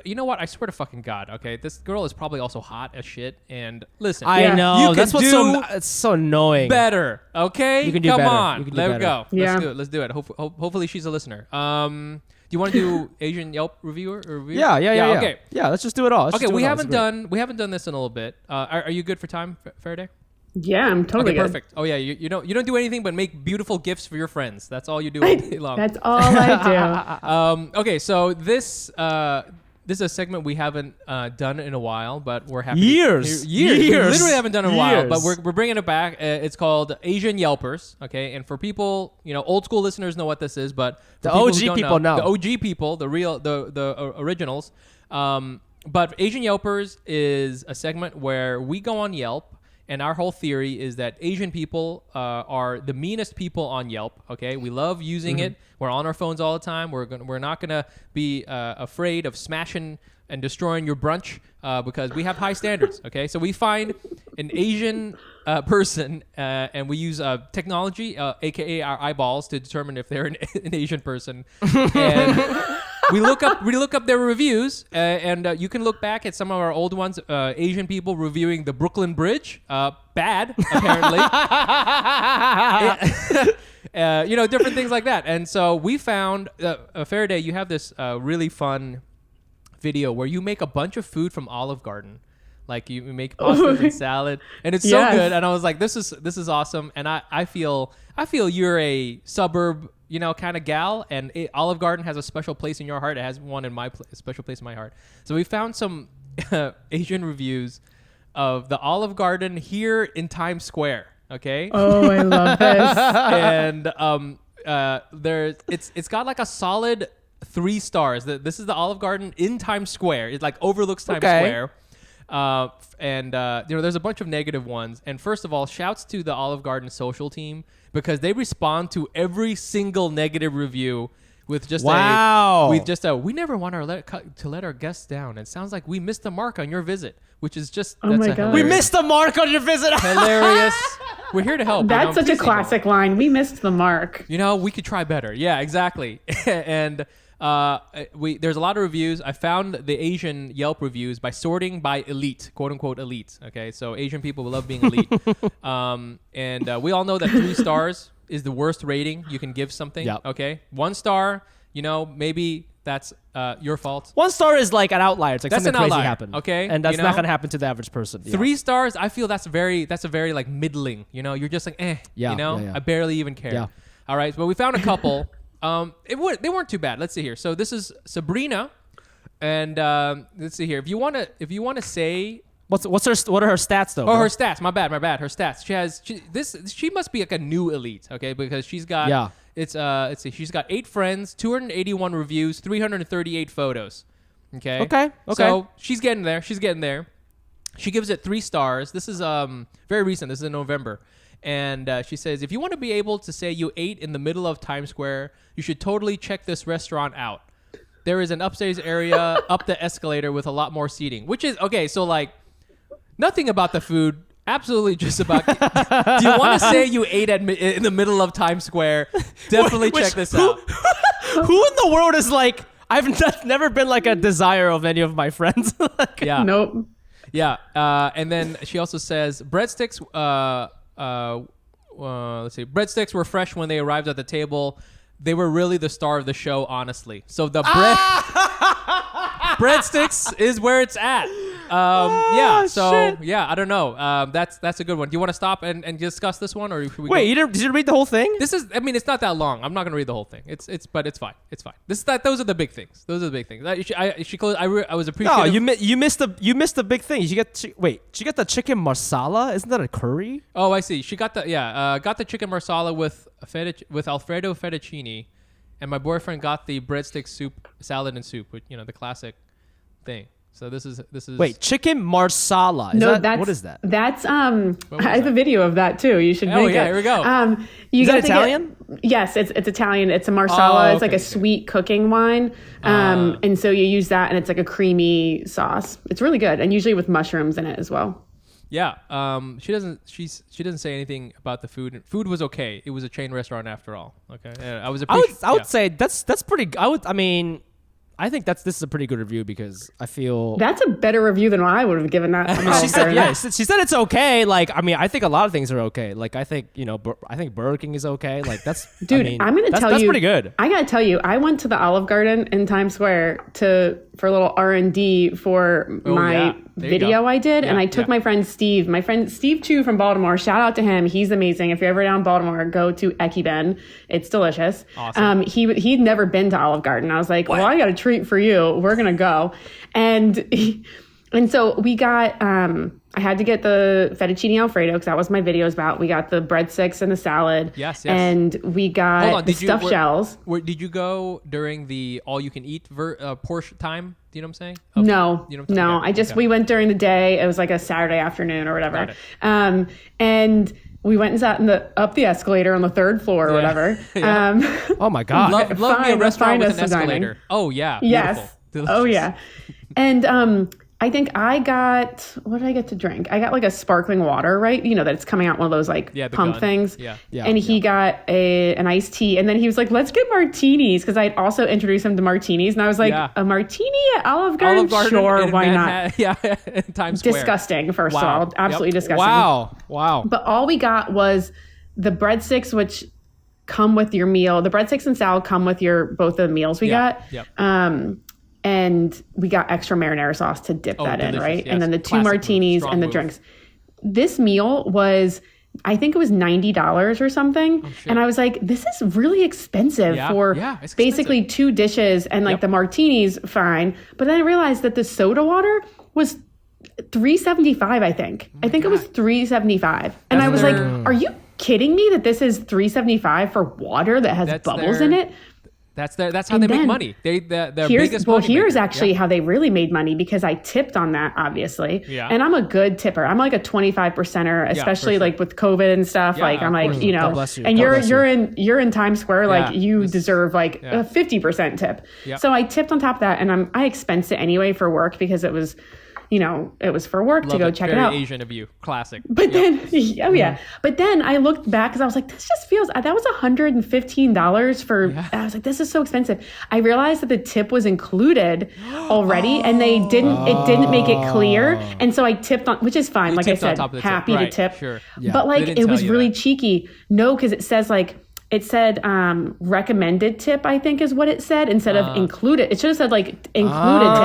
You know what? I swear to fucking God. Okay, this girl is probably also hot as shit. And listen, I know that's what's it's so annoying. Better. Okay, you can do Come better. on, let it go. Yeah. Let's do it. Hopefully, she's a listener. Do you want to do Asian Yelp reviewer? Yeah. Okay. Yeah, let's just do it all. We haven't done this in a little bit. Are you good for time, Farideh? Yeah, I'm totally good. Perfect. Oh yeah, you don't do anything but make beautiful gifts for your friends. That's all you do all day long. That's all I do. Okay, so this is a segment we haven't done in a while, but we're happy. Years. We literally haven't done it in a while, but we're bringing it back. It's called Asian Yelpers. Okay, and for people, old school listeners know what this is, but the OG people know. The OG people, the real, the originals. But Asian Yelpers is a segment where we go on Yelp. And our whole theory is that Asian people are the meanest people on Yelp. Okay, we love using it. We're on our phones all the time. We're not gonna be afraid of smashing and destroying your brunch because we have high standards. Okay, so we find an Asian person and we use technology, aka our eyeballs, to determine if they're an Asian person. And we look up their reviews, and you can look back at some of our old ones. Asian people reviewing the Brooklyn Bridge, bad apparently. Different things like that. And so we found Farideh, you have this really fun video where you make a bunch of food from Olive Garden. Like you make pasta and salad, and it's so good. And I was like, this is awesome. And I feel you're a suburb, kind of gal, and Olive Garden has a special place in your heart. It has one in my special place in my heart. So we found some Asian reviews of the Olive Garden here in Times Square. Okay. Oh, I love this. And it's got like a solid 3 stars. This is the Olive Garden in Times Square. It like overlooks Times Square. There's a bunch of negative ones. And first of all, shouts to the Olive Garden social team because they respond to every single negative review with just we never want to let our guests down. It sounds like we missed the mark on your visit, which is just we missed the mark on your visit. Hilarious. We're here to help. That's such a classic line. We missed the mark. We could try better. Yeah, exactly. And there's a lot of reviews. I found the Asian Yelp reviews by sorting by elite, quote unquote elite. Okay, so Asian people love being elite. And we all know that 3 stars is the worst rating you can give something. Yep. Okay, 1 star, maybe that's your fault. 1 star is like an outlier. It's like that's something crazy outlier, happened. Okay, and that's not going to happen to the average person. 3 stars, I feel that's a very like middling. You're just like I barely even care. Yeah. All right, but we found a couple. They weren't too bad. Let's see here. So this is Sabrina, and let's see here. If you want to say what are her stats though? Oh, her stats. My bad. Her stats. She must be like a new elite, okay? Because she's got let's see. She's got 8 friends, 281 reviews, 338 photos. Okay. So she's getting there. She gives it 3 stars. This is very recent. This is in November. And she says, if you want to be able to say you ate in the middle of Times Square, you should totally check this restaurant out. There is an upstairs area up the escalator with a lot more seating, which is okay. So like, Nothing about the food. Absolutely just about. Do you want to say you ate in the middle of Times Square? Definitely check this out. Who in the world is like, I've never been like a desire of any of my friends. Yeah. Nope. Yeah. And then she also says breadsticks. Let's see. Breadsticks were fresh when they arrived at the table. They were really the star of the show, honestly. So the breadsticks is where it's at. Yeah. So shit. Yeah, I don't know. That's a good one. Do you want to stop and discuss this one, or should we wait? Did you read the whole thing? This is. I mean, it's not that long. I'm not gonna read the whole thing. But it's fine. It's fine. Those are the big things. Those are the big things. She closed. I was appreciative. No, you missed the big thing. She got the chicken marsala. Isn't that a curry? Oh, I see. She got the chicken marsala with Alfredo fettuccine, and my boyfriend got the breadstick soup, salad and soup, with the classic thing. So this is wait, chicken marsala. What is that? That's I have a video of that too. You should make it. Here we go. Is that Italian? Yes, it's Italian. It's a Marsala. It's like a sweet cooking wine. And so you use that, and it's like a creamy sauce. It's really good, and usually with mushrooms in it as well. Yeah. She doesn't say anything about the food. Food was okay. It was a chain restaurant after all. Okay. I would say that's pretty. I think this is a pretty good review because I feel that's a better review than what I would have given that. She said it's okay. Like, I mean, I think a lot of things are okay. Like, I think Burger King is okay. Like, that's dude. I'm gonna tell you, that's pretty good. I gotta tell you, I went to the Olive Garden in Times Square for a little R&D for my video I did, and I took my friend Steve Chu from Baltimore. Shout out to him. He's amazing. If you're ever down in Baltimore, go to Ekiben. It's delicious. Awesome. He'd never been to Olive Garden. I was like, well, I got a treat for you. We're gonna go, and so we got. I had to get the fettuccine Alfredo because that was my videos about. We got the breadsticks and the salad. Yes. And we got the stuffed shells. Did you go during the all-you-can-eat portion time? Do you know what I'm saying? No. We went during the day. It was like a Saturday afternoon or whatever. And we went and sat up the escalator on the third floor or whatever. Oh my God. Love me a restaurant with an escalator. Oh yeah. Yes. Beautiful. Oh yeah. And I think what did I get to drink? I got like a sparkling water, right? You know, that it's coming out one of those like pump things. Yeah. And he got an iced tea. And then he was like, let's get martinis. Because I'd also introduced him to martinis. And I was like, a martini at Olive Garden? Sure, why not? Yeah, in Times Square. Disgusting, first of all. Absolutely disgusting. Wow. But all we got was the breadsticks, which come with your meal. The breadsticks and salad come with both the meals we got. Yep. And we got extra marinara sauce to dip that in, right? Yes. And then the two martinis and the drinks. This meal was, I think it was $90 or something. And I was like, this is really expensive for basically two dishes and like the martinis, fine. But then I realized that the soda water was $3.75, I think. I think it was $3.75. And I was like, are you kidding me that this is $3.75 for water that has bubbles in it? That's how they make money. Their biggest money. Here's actually how they really made money, because I tipped on that, obviously. Yeah. And I'm a good tipper. I'm like a 25%er, especially like with COVID and stuff. Like I'm like, you know, and you're in Times Square, like you deserve like a 50% tip. Yep. So I tipped on top of that, and I expense it anyway for work because it was, you know, it was for work to go check it out. Very Asian of you. Classic. But then, But then I looked back because I was like, this just feels, that was $115 for, I was like, this is so expensive. I realized that the tip was included already and it didn't make it clear. And so I tipped on, which is fine. Like I said, happy to tip. Sure. Yeah. But like, it was really cheeky. No, because it said recommended tip, I think is what it said, instead of included. It should have said like included tip.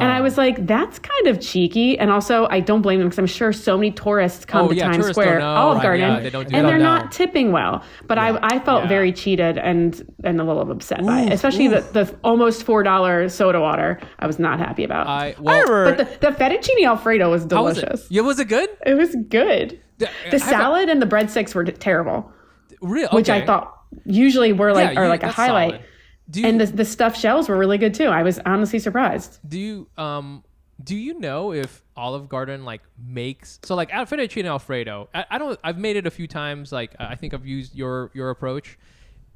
And I was like, that's kind of cheeky. And also, I don't blame them because I'm sure so many tourists come to Times Square, Olive Garden, and they're not tipping well. But I felt very cheated and a little upset by it, especially the almost $4 soda water. I was not happy about. But the fettuccine Alfredo was delicious. Was it good? It was good. The salad and the breadsticks were terrible. Really? Okay. Which I thought usually were like a highlight. And the stuffed shells were really good too. I was honestly surprised. Do you know if Olive Garden like makes like fettuccine Alfredo? I've made it a few times. Like I think I've used your approach.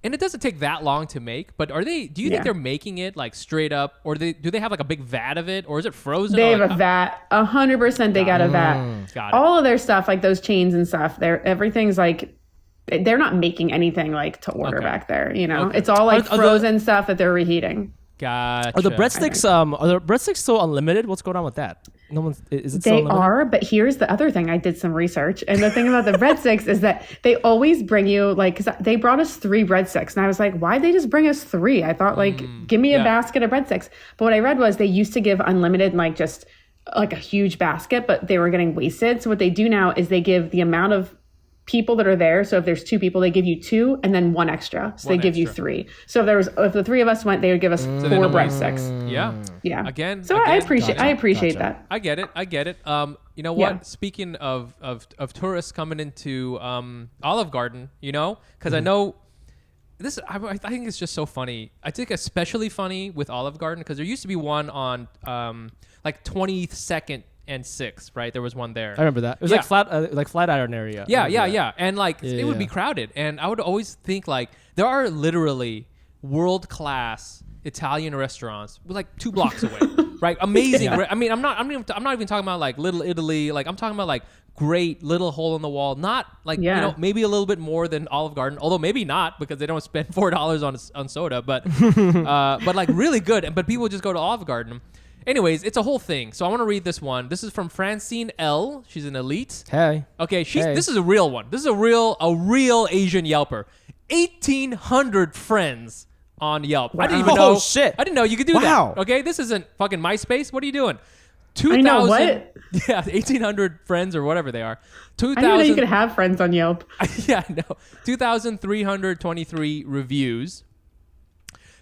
And it doesn't take that long to make, but do you think they're making it like straight up, or do they have like a big vat of it, or is it frozen? They have a vat, 100%. They got a vat. Got it. All of their stuff, like those chains and stuff, everything's like, they're not making anything like to order back there. You know, it's all like frozen stuff that they're reheating. Gotcha. Are the breadsticks still unlimited? What's going on with that? No one's. Is it? They still are, but here's the other thing. I did some research, and the thing about the breadsticks is that they always bring you like, because they brought us 3 breadsticks, and I was like, why they just bring us 3? I thought like, give me a basket of breadsticks. But what I read was they used to give unlimited, like just like a huge basket, but they were getting wasted. So what they do now is they give the amount of people that are there. So if there's 2 people, they give you 2 and then 1 extra. So they give you 3. So if the 3 of us went, they would give us 4 breadsticks. Yeah. Again. So I appreciate that. I get it. You know what? Yeah. Speaking of tourists coming into Olive Garden, you know, because I know this. I think it's just so funny. I think especially funny with Olive Garden because there used to be one on like 22nd and 6th, right? There was one there. I remember that. It was like Flatiron area. Yeah. And like it would be crowded, and I would always think like there are literally world-class Italian restaurants with like 2 blocks away, right? Amazing. I mean, I'm not even talking about like Little Italy. Like I'm talking about like great little hole in the wall. Not like you know, maybe a little bit more than Olive Garden, although maybe not because they don't spend $4 on soda, but like really good. But people just go to Olive Garden. Anyways, it's a whole thing. So I want to read this one. This is from Francine L. She's an elite. Hey. Okay, this is a real one. This is a real Asian Yelper. 1,800 friends on Yelp. Wow. I didn't even know. Oh, shit. I didn't know you could do that. Okay, this isn't fucking MySpace. What are you doing? 2,000. I know, what? Yeah, 1,800 friends or whatever they are. 2,000. I didn't know you could have friends on Yelp. Yeah, I know. 2,323 reviews.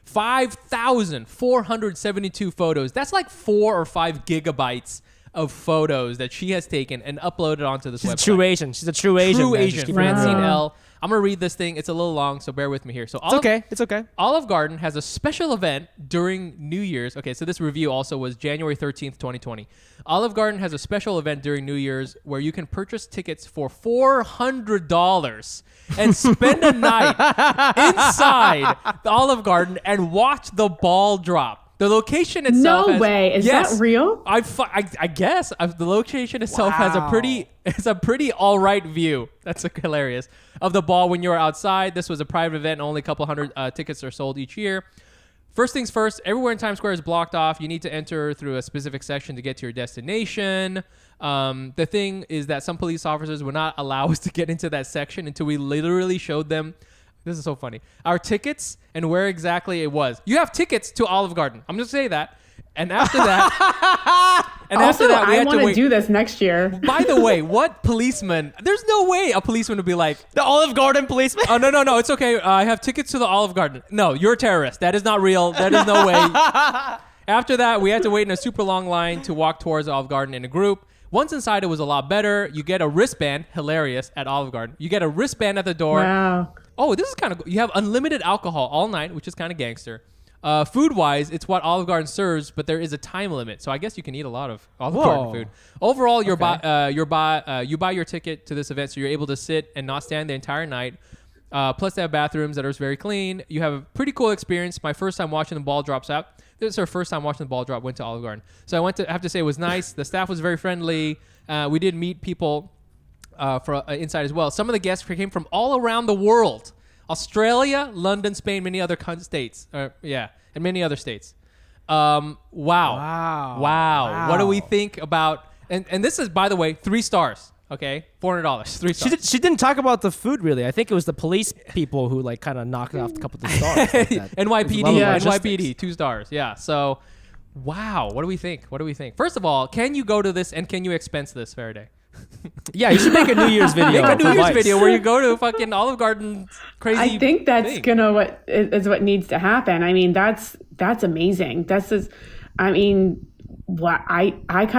5,472 photos. That's like 4 or 5 gigabytes of photos that she has taken and uploaded onto this website. She's a true Asian. She's a true Asian. True Asian. Francine L. I'm going to read this thing. It's a little long, so bear with me here. So It's okay. Olive Garden has a special event during New Year's. Okay, so this review also was January 13th, 2020. Olive Garden has a special event during New Year's where you can purchase tickets for $400 and spend a night inside the Olive Garden and watch the ball drop. The location itself. No way. Is that real? I guess the location itself has a pretty all right view. That's hilarious of the ball when you're outside. This was a private event. And only a couple hundred tickets are sold each year. First things first, everywhere in Times Square is blocked off. You need to enter through a specific section to get to your destination. The thing is that some police officers would not allow us to get into that section until we literally showed them. This is so funny. Our tickets and where exactly it was. You have tickets to Olive Garden. I'm just saying that. And after that, I want to do this next year. By the way, what policeman? There's no way a policeman would be like the Olive Garden policeman. Oh no, it's okay. I have tickets to the Olive Garden. No, you're a terrorist. That is not real. That is no way. After that, we had to wait in a super long line to walk towards Olive Garden in a group. Once inside, it was a lot better. You get a wristband, hilarious, at Olive Garden. You get a wristband at the door. Wow. Oh, this is kind of. You have unlimited alcohol all night, which is kind of gangster. Food-wise, it's what Olive Garden serves, but there is a time limit, so I guess you can eat a lot of Olive Garden food. Overall, you buy your ticket to this event, so you're able to sit and not stand the entire night. Plus, they have bathrooms that are very clean. You have a pretty cool experience. My first time watching the ball drops out. This is our first time watching the ball drop. Went to Olive Garden, so I have to say it was nice. The staff was very friendly. We did meet people inside as well. Some of the guests came from all around the world. Australia, London, Spain, many other states. And many other states. Wow. What do we think about... And this is, by the way, 3 stars. Okay? $400. 3 stars. She didn't talk about the food, really. I think it was the police people who like kind of knocked off a couple of the stars. Like NYPD, 2 stars. Yeah. So, wow. What do we think? First of all, can you go to this and can you expense this, Farideh? Yeah, you should make a New Year's video. Where you go to fucking Olive Garden crazy. I think that's what needs to happen. I mean, that's amazing. I kind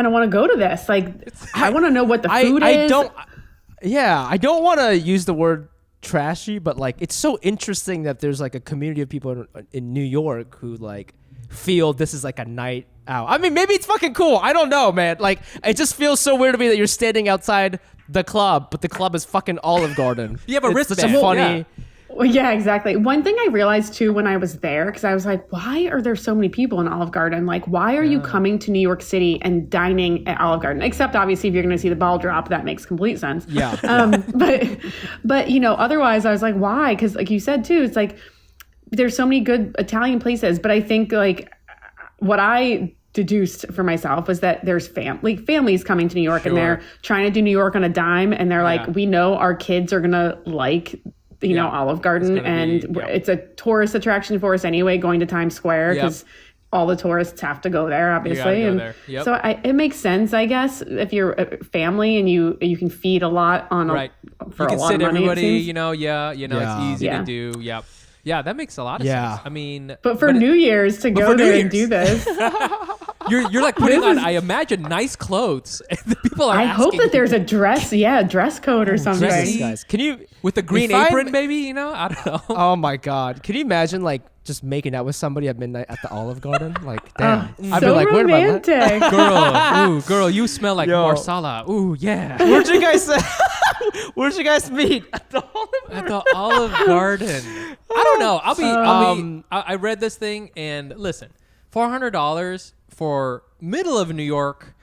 of want to go to this. Like, I want to know what the food is. I don't want to use the word trashy, but like, it's so interesting that there's like a community of people in New York who like feel this is like a night out. I mean, maybe it's fucking cool. I don't know, man. Like, it just feels so weird to me that you're standing outside the club, but the club is fucking Olive Garden. You have a wristband. Such a funny. Well, yeah, exactly. One thing I realized too when I was there, because I was like, why are there so many people in Olive Garden? Like, why are you coming to New York City and dining at Olive Garden? Except obviously if you're going to see the ball drop, that makes complete sense. Yeah. But otherwise I was like, why? Because like you said too, it's like there's so many good Italian places. But I think like what I deduced for myself was that there's families coming to New York and they're trying to do New York on a dime, and they're like, we know our kids are gonna like Olive Garden, and it's a tourist attraction for us anyway, going to Times Square, because all the tourists have to go there, obviously. So it makes sense, I guess, if you're a family and you can feed a lot on for a lot of money. Everybody, it's easy to do. Yep. Yeah, that makes a lot of sense. I mean, but for New Year's to go there and do this, you're like putting on, I imagine, nice clothes. And the people are. I hope that there's a dress code or something. Guys, can you with the green apron, maybe? I don't know. Oh my God, can you imagine like just making out with somebody at midnight at the Olive Garden? Like, damn, I'd be like, romantic. Girl, you smell like Marsala. Ooh, yeah. Where'd you guys meet? At the Olive Garden. I don't know. I read this thing, and listen, $400 for middle of New York,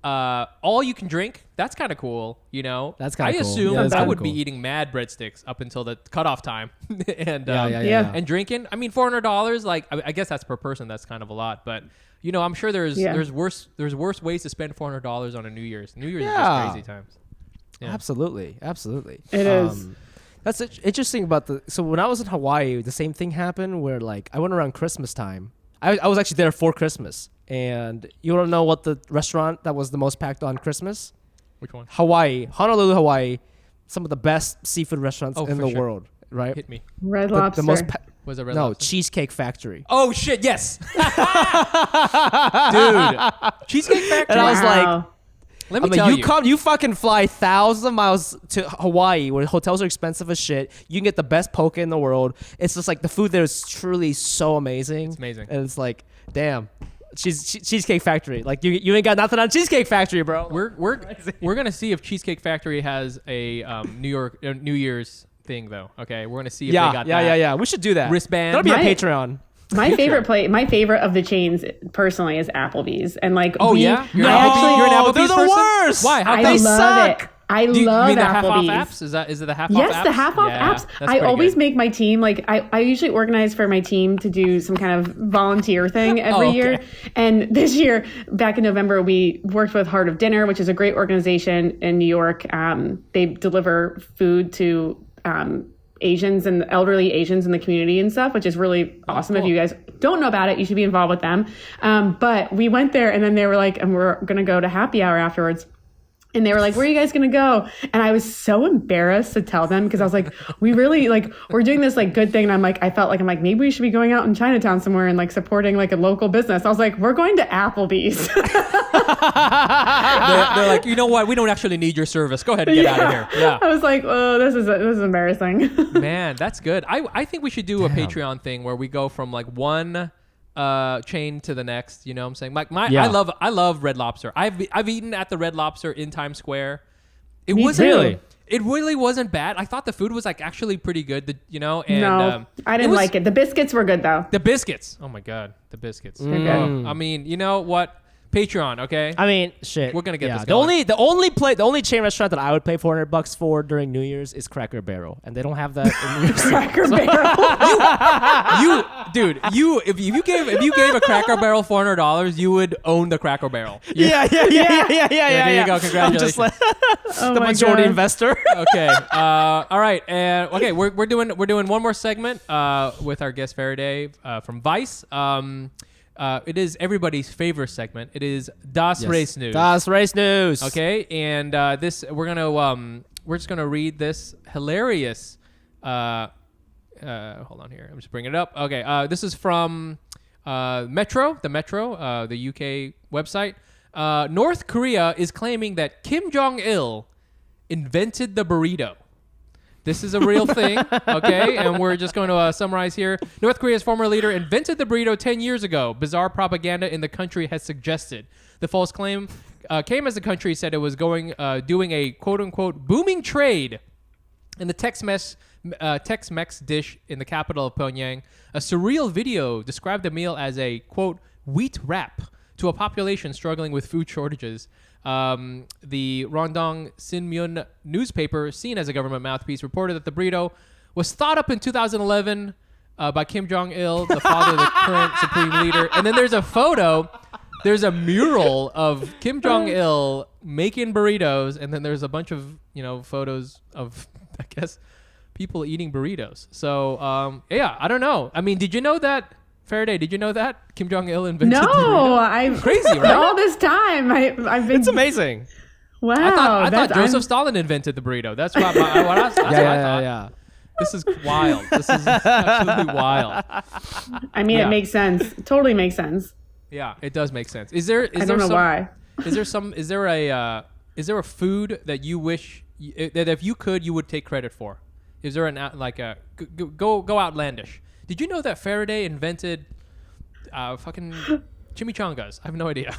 all you can drink. That's kind of cool, That's kind of cool. I assume I would be eating mad breadsticks up until the cutoff time, and and drinking. I mean, $400. Like, I guess that's per person. That's kind of a lot, but I'm sure there's worse ways to spend $400 on a New Year's. New Year's is just crazy times. Yeah. Absolutely. It is. That's interesting about so when I was in Hawaii, the same thing happened where like I went around Christmas time. I was actually there for Christmas, and you want to know what the restaurant that was the most packed on Christmas? Which one? Honolulu, Hawaii. Some of the best seafood restaurants in the world, right? Hit me. Red Lobster. The most was it Red Lobster? Cheesecake Factory. Oh shit! Yes, dude, Cheesecake Factory. And I was like, let me tell you. You fucking fly thousands of miles to Hawaii where hotels are expensive as shit. You can get the best poke in the world. It's just like the food there is truly so amazing. It's amazing. And it's like, damn. Cheesecake Factory. Like you ain't got nothing on Cheesecake Factory, bro. We're gonna see if Cheesecake Factory has a New Year's thing though. Okay, we're gonna see if they got that. Yeah. We should do that. Wristband. That'll be a Patreon. My favorite of the chains personally is Applebee's, and like you're an Applebee's they're the person? Worst. Why? How they suck? I love mean the Applebee's. half-off apps? Is it the half-off apps? Yes, the half-off apps. I always make my team, like, I usually organize for my team to do some kind of volunteer thing every year. And this year, back in November, we worked with Heart of Dinner, which is a great organization in New York. They deliver food to Asians and elderly Asians in the community and stuff, which is really awesome. Cool. If you guys don't know about it, you should be involved with them. But we went there, and then they were like, and we're going to go to happy hour afterwards. And they were like, where are you guys going to go? And I was so embarrassed to tell them, because I was like, we really we're doing this good thing. And I'm like, maybe we should be going out in Chinatown somewhere and supporting a local business. I was like, we're going to Applebee's. they're like, you know what? We don't actually need your service. Go ahead and get out of here. Yeah. I was like, oh, this is embarrassing. Man, that's good. I think we should do a Patreon thing where we go from one chain to the next, you know what I'm saying? I love Red Lobster. I've eaten at the Red Lobster in Times Square. It really wasn't bad. I thought the food was actually pretty good, No, I didn't like it. The biscuits were good though. The biscuits. Oh my God, the biscuits. I mean, you know what? Patreon, okay? I mean, shit. We're gonna get this going. The only chain restaurant that I would pay $400 for during New Year's is Cracker Barrel, and they don't have that in New Year's. Cracker Barrel. If you gave a Cracker Barrel $400, you would own the Cracker Barrel. Yeah. There you go. Congratulations. I'm just the majority investor. Okay. All right. And okay, we're doing one more segment with our guest Farideh from Vice. It is everybody's favorite segment. It is Das Race News. Das Race News. Okay, and we're just gonna read this hilarious. Hold on here. I'm just bringing it up. Okay, this is from Metro, the UK website. North Korea is claiming that Kim Jong-il invented the burrito. This is a real thing, okay? And we're just going to summarize here. North Korea's former leader invented the burrito 10 years ago. Bizarre propaganda in the country has suggested. The false claim came as the country said it was doing a quote-unquote booming trade in the text Tex-Mex dish in the capital of Pyongyang. A surreal video described the meal as a, quote, wheat wrap to a population struggling with food shortages. The Rondong Sinmun newspaper, seen as a government mouthpiece, reported that the burrito was thought up in 2011 by Kim Jong-il, the father of the current supreme leader. And then there's a photo. There's a mural of Kim Jong-il making burritos, and then there's a bunch of photos of, I guess, people eating burritos. So yeah, I don't know. I mean, did you know that? Farideh, did you know that Kim Jong-il invented? No, I'm crazy, right? All this time, I've been. It's amazing. Wow, I thought Joseph Stalin invented the burrito. That's what I thought. Yeah. This is wild. This is absolutely wild. I mean, it makes sense. Totally makes sense. Yeah, it does make sense. I don't know why. Is there a food that you wish that if you could you would take credit for? Is there go outlandish? Did you know that Farideh invented fucking chimichangas? I have no idea.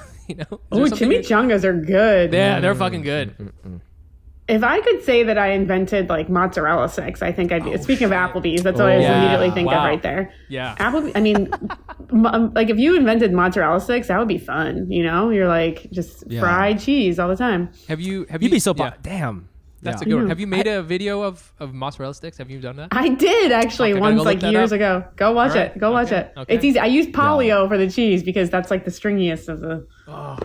Oh, chimichangas are good. Yeah, they're fucking good. If I could say that I invented like mozzarella sticks, I think I'd be. Speaking of Applebee's, that's what I immediately think of right there. Yeah. Applebee's. I mean, like if you invented mozzarella sticks, that would be fun. You're like just fried cheese all the time. You'd be so damn. That's a good one. Have you made a video of mozzarella sticks? Have you done that? I did actually once, like years ago. Go watch it. Go watch it. Okay. It's easy. I use polio for the cheese because that's like the stringiest of the. Oh.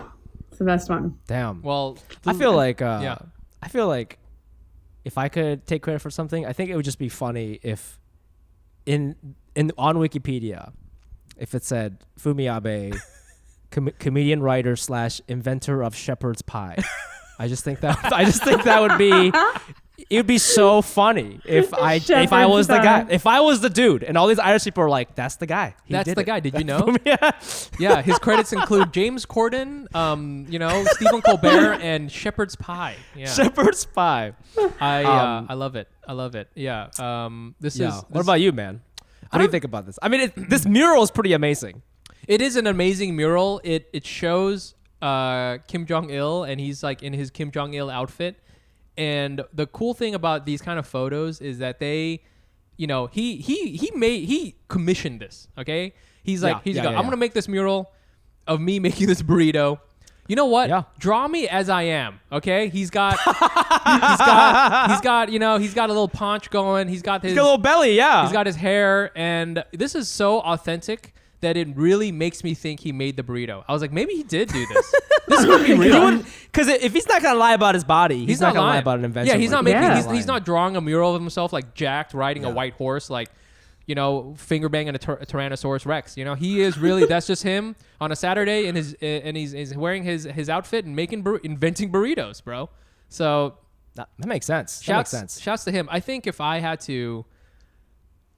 It's the best one. Damn. Well, I feel like I feel like if I could take credit for something, I think it would just be funny if on Wikipedia, if it said FUMI Abe, comedian, writer / inventor of shepherd's pie. I just think that would be. It would be so funny if I was the guy, if I was the dude, and all these Irish people are like, "That's the guy. That's the guy." Did you know? Yeah. His credits include James Corden, Stephen Colbert, and Shepherd's Pie. Yeah. Shepherd's Pie. I love it. I love it. Yeah. What about you, man? What do you think about this? I mean, this mural is pretty amazing. It is an amazing mural. It shows Kim Jong-il, and he's like in his Kim Jong-il outfit. And the cool thing about these kind of photos is that they, he commissioned this. Okay, he's like, I'm gonna make this mural of me making this burrito. You know what? Yeah. Draw me as I am. Okay, he's got a little paunch going. He's got a little belly. Yeah, he's got his hair, and this is so authentic that it really makes me think he made the burrito. I was like, maybe he did do this. This could be real. Because if he's not gonna lie about his body, he's not gonna lie about an invention. Yeah, he's not making. He's not drawing a mural of himself like jacked, riding a white horse, like finger banging a Tyrannosaurus Rex. He is really. That's just him on a Saturday, and he's wearing his outfit and inventing burritos, bro. So that makes sense. Shouts to him. I think if I had to,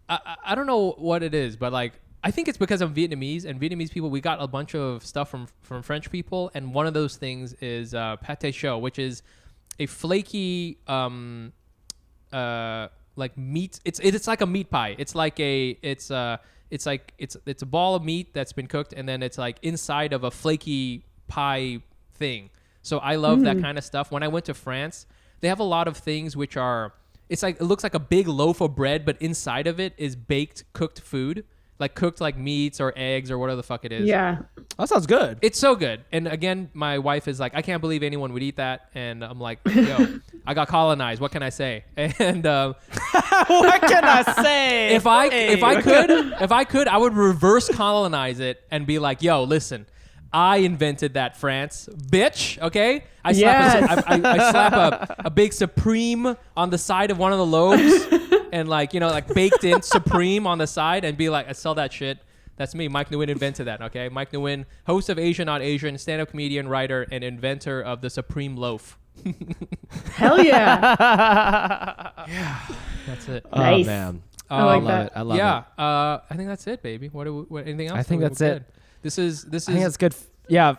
I don't know what it is, but like. I think it's because I'm Vietnamese, and Vietnamese people, we got a bunch of stuff from French people, and one of those things is pâté chaud, which is a flaky like meat. It's like a meat pie. It's a ball of meat that's been cooked, and then it's like inside of a flaky pie thing. So I love that kind of stuff. When I went to France, they have a lot of things which are it looks like a big loaf of bread, but inside of it is baked cooked food. Like cooked like meats or eggs or whatever the fuck it is. Yeah. That sounds good. It's so good. And again, my wife is like, I can't believe anyone would eat that. And I'm like, yo, I got colonized. What can I say? And what can I say? If I could, I would reverse colonize it and be like, yo, listen, I invented that, France, bitch. Okay, I slap a big Supreme on the side of one of the loaves, and like baked in Supreme on the side, and be like, I sell that shit. That's me. Mike Nguyen invented that. Okay, Mike Nguyen, host of Asian Not Asian, stand-up comedian, writer, and inventor of the Supreme Loaf. Hell yeah! Yeah, that's it. Nice. Oh man, I like that. I love it. Yeah, I think that's it, baby. What anything else? I think that's it. This is. I think that's good. Yeah,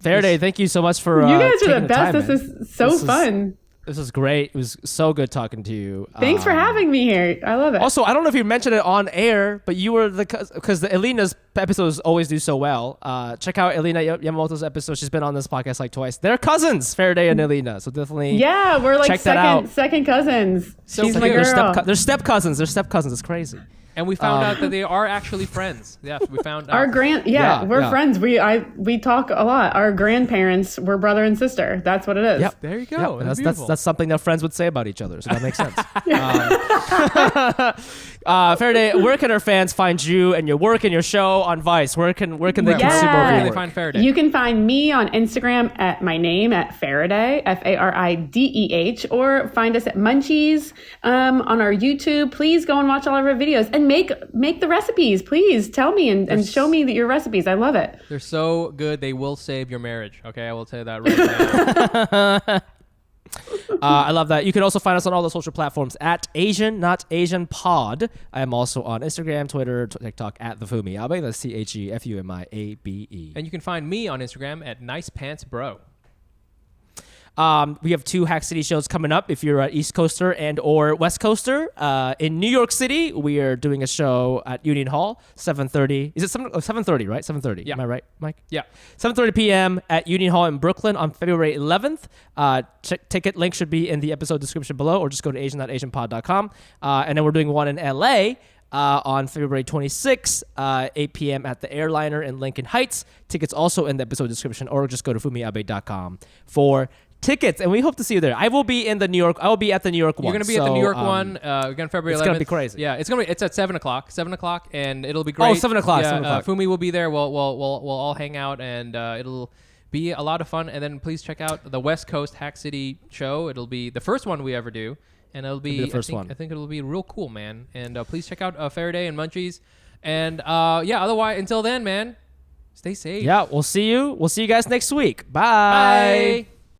Farideh, thank you so much for. You guys are the taking best. time, This is so fun. This was great. It was so good talking to you. Thanks for having me here. I love it. Also, I don't know if you mentioned it on air, but you were because the Elena's episodes always do so well. Check out Elena Yamamoto's episode. She's been on this podcast like twice. They're cousins, Farideh and Elena. So definitely, we're like second cousins. So she's my girl. They're step cousins. It's crazy. And we found out that they are actually friends. Yeah, we found out. Our we're friends. We talk a lot. Our grandparents were brother and sister. That's what it is. Yep. There you go. Yep. That's something that friends would say about each other. So that makes sense. Farideh, where can our fans find you and your work and your show on Vice? Where can they consume more of your Where can they work? find Farideh? You can find me on Instagram at my name at Farideh, Farideh, or find us at Munchies on our YouTube. Please go and watch all of our videos and make the recipes. Please tell me and show me your recipes. I love it. They're so good. They will save your marriage. Okay, I will tell you that right now. I love that. You can also find us on all the social platforms at Asian Not Asian Pod. I am also on Instagram, Twitter, TikTok at the FUMI Abe. That's CHEFUMIABE. And you can find me on Instagram at Nice Pants Bro. We have 2 Hack City shows coming up if you're an East Coaster and or West Coaster. In New York City, we are doing a show at Union Hall, 7:30. Is it 7:30, right? 7:30. Yeah. Am I right, Mike? Yeah. 7:30 p.m. at Union Hall in Brooklyn on February 11th. Ticket link should be in the episode description below, or just go to asian.asianpod.com. And then we're doing one in LA on February 26th, 8 p.m. at the Airliner in Lincoln Heights. Tickets also in the episode description, or just go to fumiabe.com for tickets, and we hope to see you there. I will be at the New York one. You're gonna be at the New York one again, February 11th. It's gonna be crazy. Yeah, it's at 7:00, and it'll be great. Oh, 7:00. Yeah, 7:00. Fumi will be there. We'll all hang out, and it'll be a lot of fun. And then please check out the West Coast Hack City show. It'll be the first one we ever do, and it'll be the first one. I think it'll be real cool, man. And please check out Farideh and Munchies. And otherwise, until then, man, stay safe. Yeah, we'll see you. We'll see you guys next week. Bye. Bye.